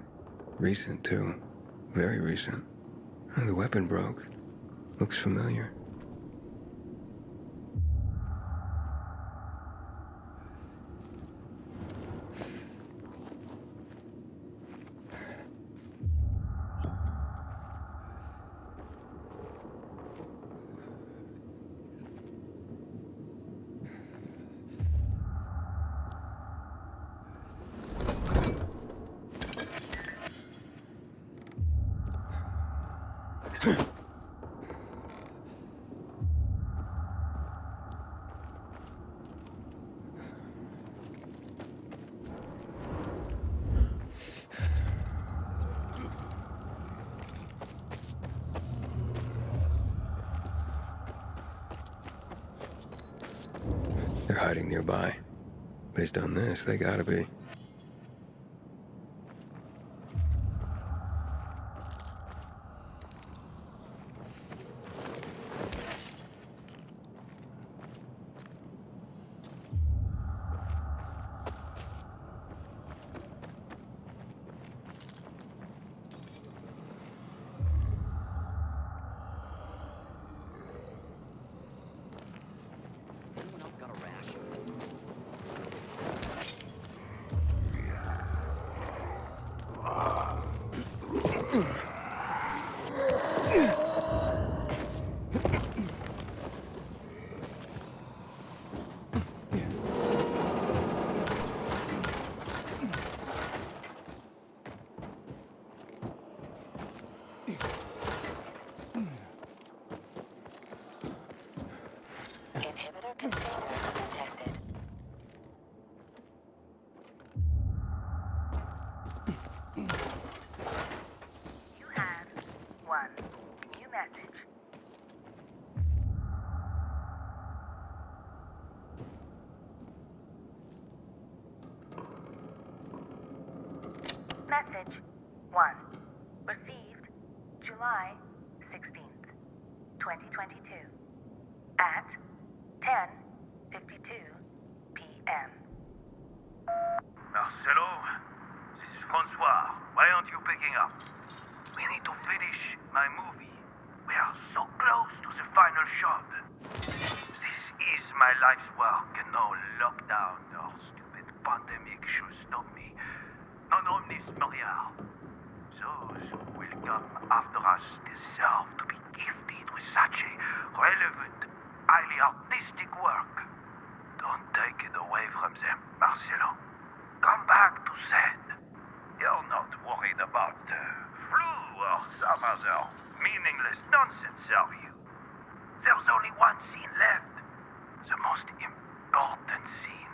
Recent, too. Very recent. And the weapon broke. Looks familiar. They're hiding nearby. Based on this, they gotta be. detected. You have one new message. Message 1. Received July 16th, 2022 at 10:52 p.m. Marcelo, this is Francois. Why aren't you picking up? We need to finish my movie. We are so close to the final shot. This is my life's work, and no lockdown or stupid pandemic should stop me. Non omnis Maria. Those who will come after us deserve to be gifted with such a relevant, highly artistic work. Don't take it away from them, Marcelo. Come back to set. You're not worried about flu or some other meaningless nonsense, are you? There's only one scene left. The most important scene.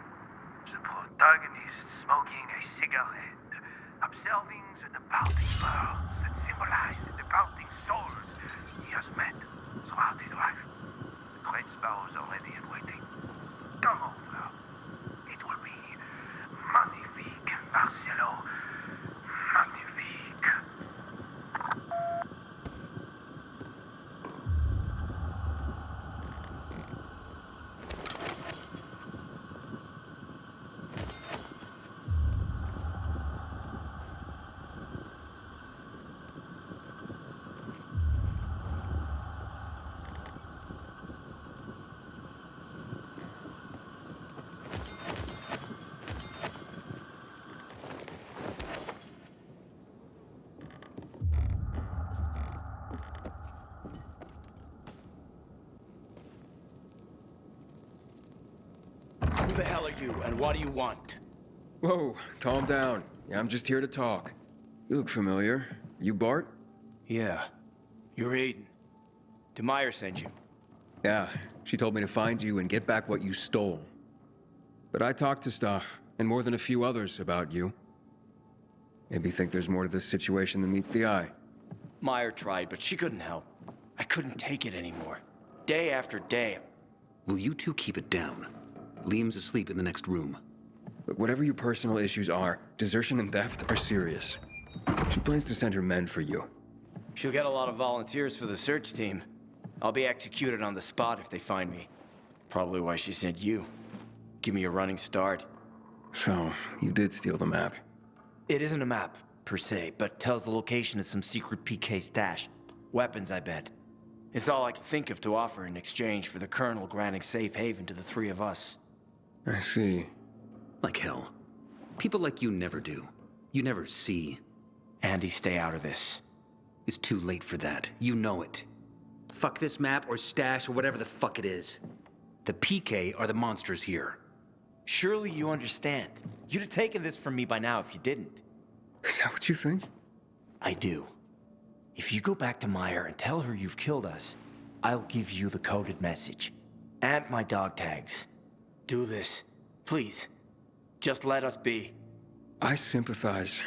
The protagonist smoking a cigarette, observing the departing birds that symbolize the departing souls he has met throughout his life. The great sparrows are ready and waiting. Come over. It will be magnifique, Marcelo. Magnifique. Who the hell are you, and what do you want? Whoa, calm down. Yeah, I'm just here to talk. You look familiar. You Bart? Yeah. You're Aiden. DeMeyer sent you. Yeah, she told me to find you and get back what you stole. But I talked to Stach, and more than a few others about you. Maybe think there's more to this situation than meets the eye. Meyer tried, but she couldn't help. I couldn't take it anymore. Day after day. Will you two keep it down? Liam's asleep in the next room. But whatever your personal issues are, desertion and theft are serious. She plans to send her men for you. She'll get a lot of volunteers for the search team. I'll be executed on the spot if they find me. Probably why she sent you. Give me a running start. So, you did steal the map. It isn't a map, per se, but tells the location of some secret PK stash. Weapons, I bet. It's all I can think of to offer in exchange for the Colonel granting safe haven to the three of us. I see. Like hell. People like you never do. You never see. Andy, stay out of this. It's too late for that. You know it. Fuck this map or stash or whatever the fuck it is. The PK are the monsters here. Surely you understand. You'd have taken this from me by now if you didn't. Is that what you think? I do. If you go back to Meyer and tell her you've killed us, I'll give you the coded message. And my dog tags. Do this. Please. Just let us be. I sympathize.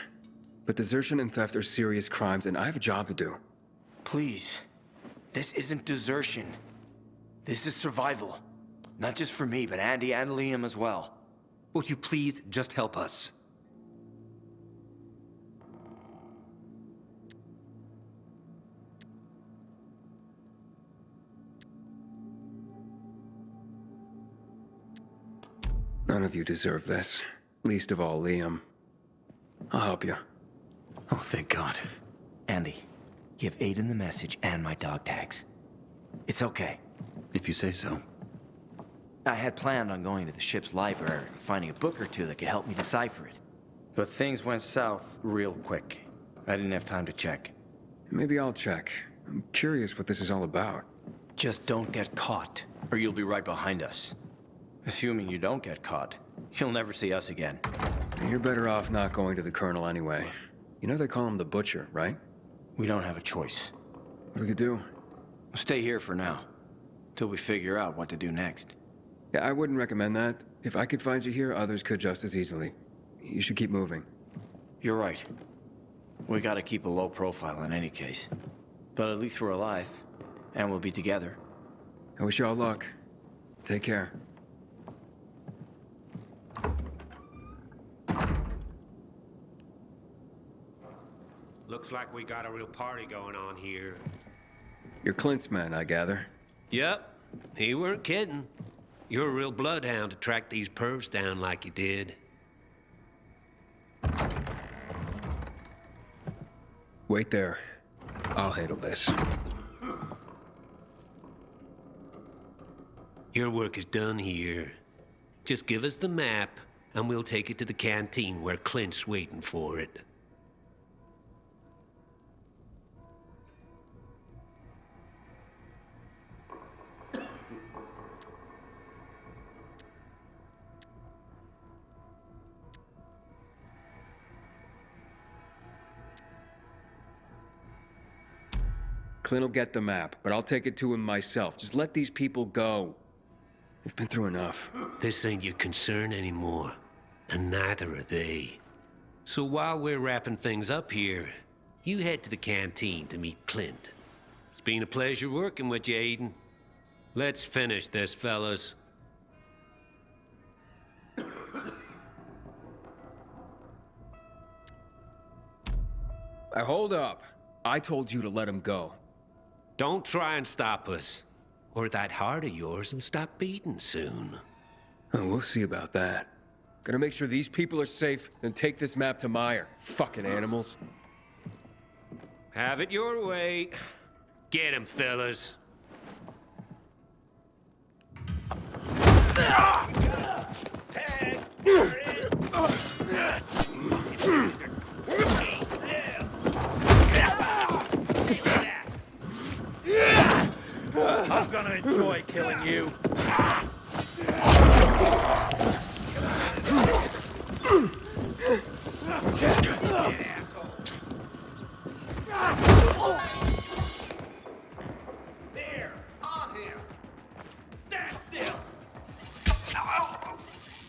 But desertion and theft are serious crimes, and I have a job to do. Please. This isn't desertion. This is survival. Not just for me, but Andy and Liam as well. Would you please just help us? None of you deserve this. Least of all, Liam. I'll help you. Oh, thank God. Andy, give Aiden the message and my dog tags. It's okay. If you say so. I had planned on going to the ship's library and finding a book or two that could help me decipher it. But things went south real quick. I didn't have time to check. Maybe I'll check. I'm curious what this is all about. Just don't get caught, or you'll be right behind us. Assuming you don't get caught, you'll never see us again. You're better off not going to the Colonel anyway. You know they call him the Butcher, right? We don't have a choice. What do you do? We'll stay here for now, till we figure out what to do next. Yeah, I wouldn't recommend that. If I could find you here, others could just as easily. You should keep moving. You're right. We gotta keep a low profile in any case. But at least we're alive, and we'll be together. I wish you all luck. Take care. Looks like we got a real party going on here. You're Clint's man, I gather. Yep, he weren't kidding. You're a real bloodhound to track these pervs down like you did. Wait there. I'll handle this. Your work is done here. Just give us the map, and we'll take it to the canteen where Clint's waiting for it. Clint will get the map, but I'll take it to him myself. Just let these people go. They've been through enough. This ain't your concern anymore, and neither are they. So while we're wrapping things up here, you head to the canteen to meet Clint. It's been a pleasure working with you, Aiden. Let's finish this, fellas. Hold up. I told you to let him go. Don't try and stop us, or that heart of yours will stop beating soon. Oh, we'll see about that. Gotta make sure these people are safe, then take this map to Meyer. Fucking animals. Have it your way. Get him, fellas. I'm gonna enjoy killing you. There! On him! Stand still!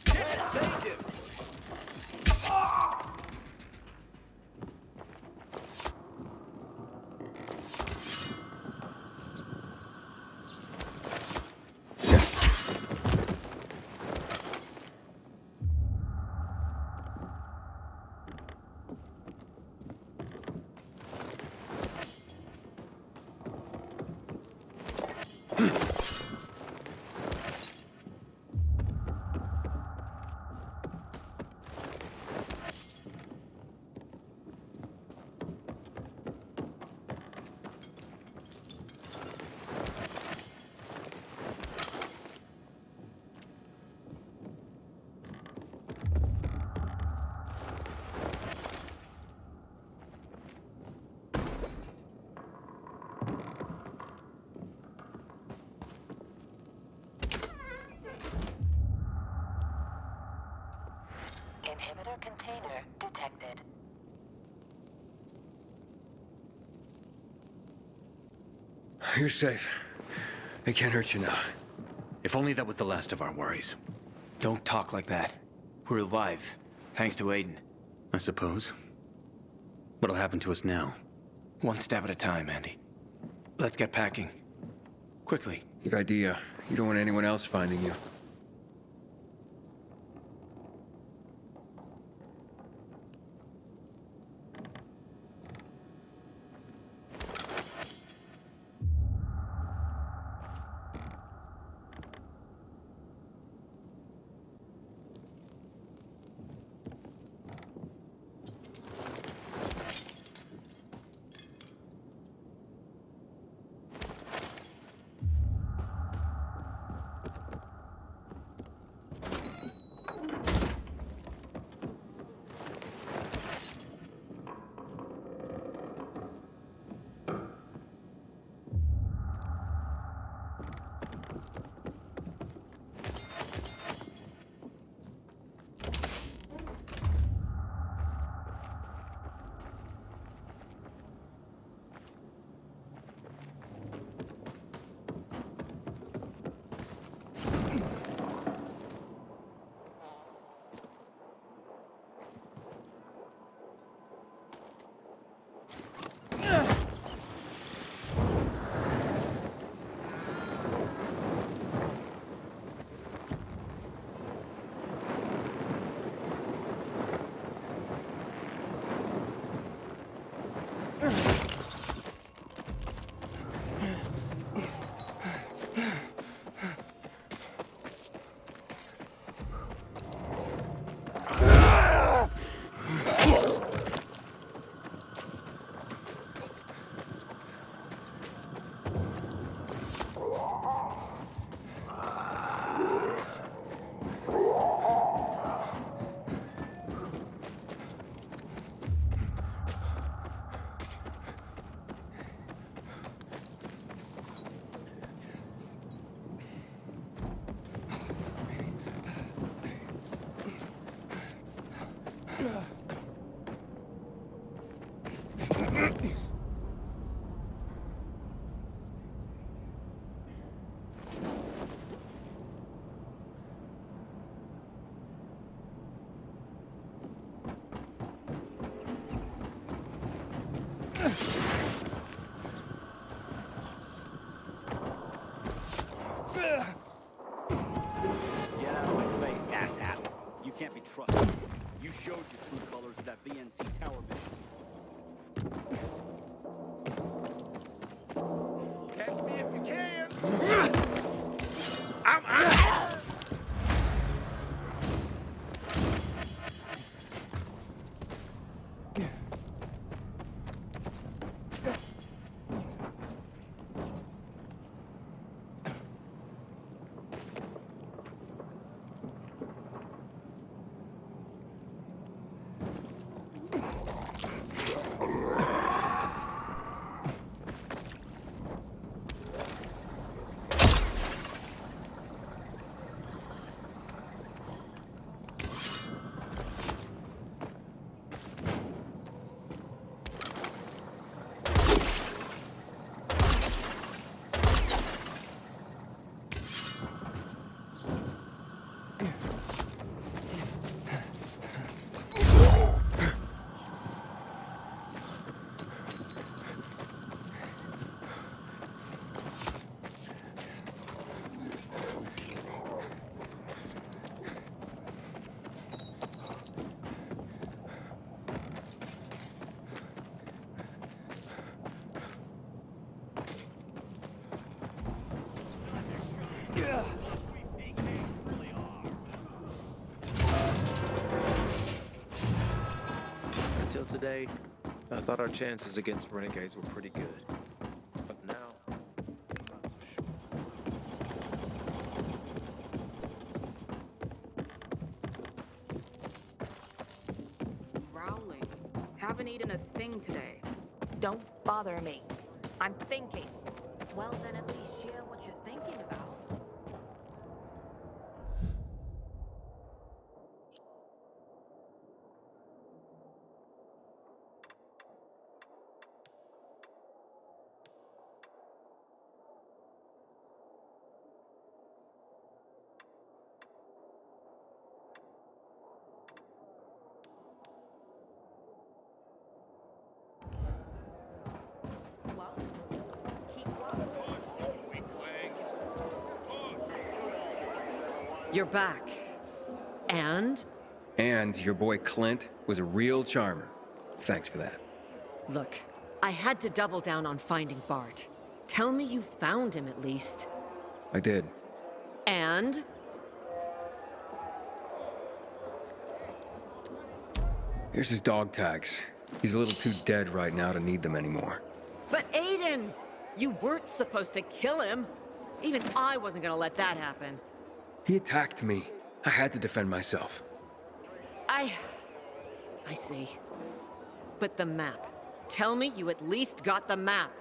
Can't take him! Inhibitor container detected. You're safe. They can't hurt you now. If only that was the last of our worries. Don't talk like that. We're alive, thanks to Aiden. I suppose. What'll happen to us now? One step at a time, Andy. Let's get packing. Quickly. Good idea. You don't want anyone else finding you. Get out of my face, asshat. You can't be trusted. You showed your true colors at that VNC Tower mission. Catch me if you can! Until today, I thought our chances against renegades were pretty good. But now, I'm not so sure. Rowling. Haven't eaten a thing today. Don't bother me. I'm thinking. Well, then at least share what you're thinking about. You're back. And? And your boy Clint was a real charmer. Thanks for that. Look, I had to double down on finding Bart. Tell me you found him at least. I did. And? Here's his dog tags. He's a little too dead right now to need them anymore. But Aiden! You weren't supposed to kill him. Even I wasn't gonna let that happen. He attacked me. I had to defend myself. I see. But the map. Tell me you at least got the map.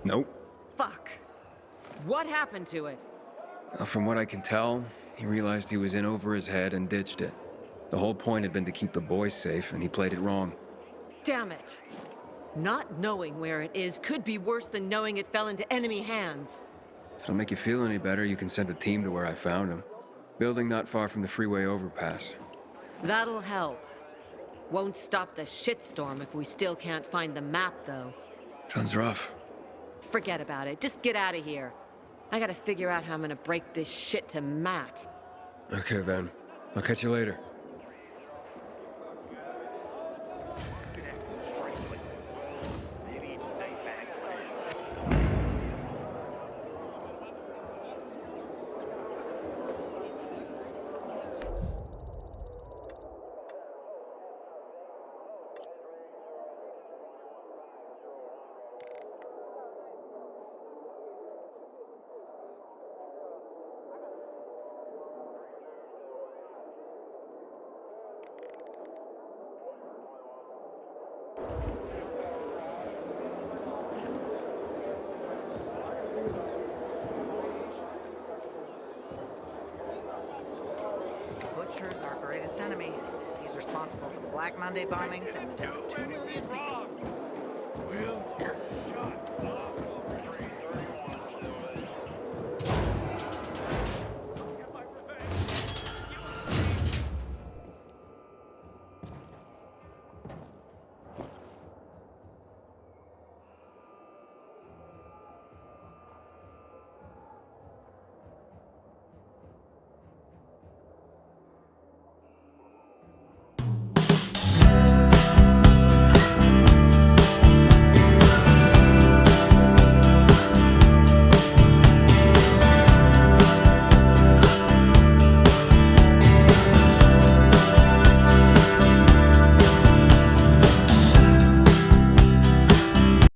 Nope. Fuck. What happened to it? From what I can tell, he realized he was in over his head and ditched it. The whole point had been to keep the boys safe, and he played it wrong. Damn it. Not knowing where it is could be worse than knowing it fell into enemy hands. If it'll make you feel any better, you can send a team to where I found him. Building not far from the freeway overpass. That'll help. Won't stop the shitstorm if we still can't find the map, though. Sounds rough. Forget about it. Just get out of here. I gotta figure out how I'm gonna break this shit to Matt. Okay then. I'll catch you later. responsible for the Black Monday bombings and about 2 million people. Will shot.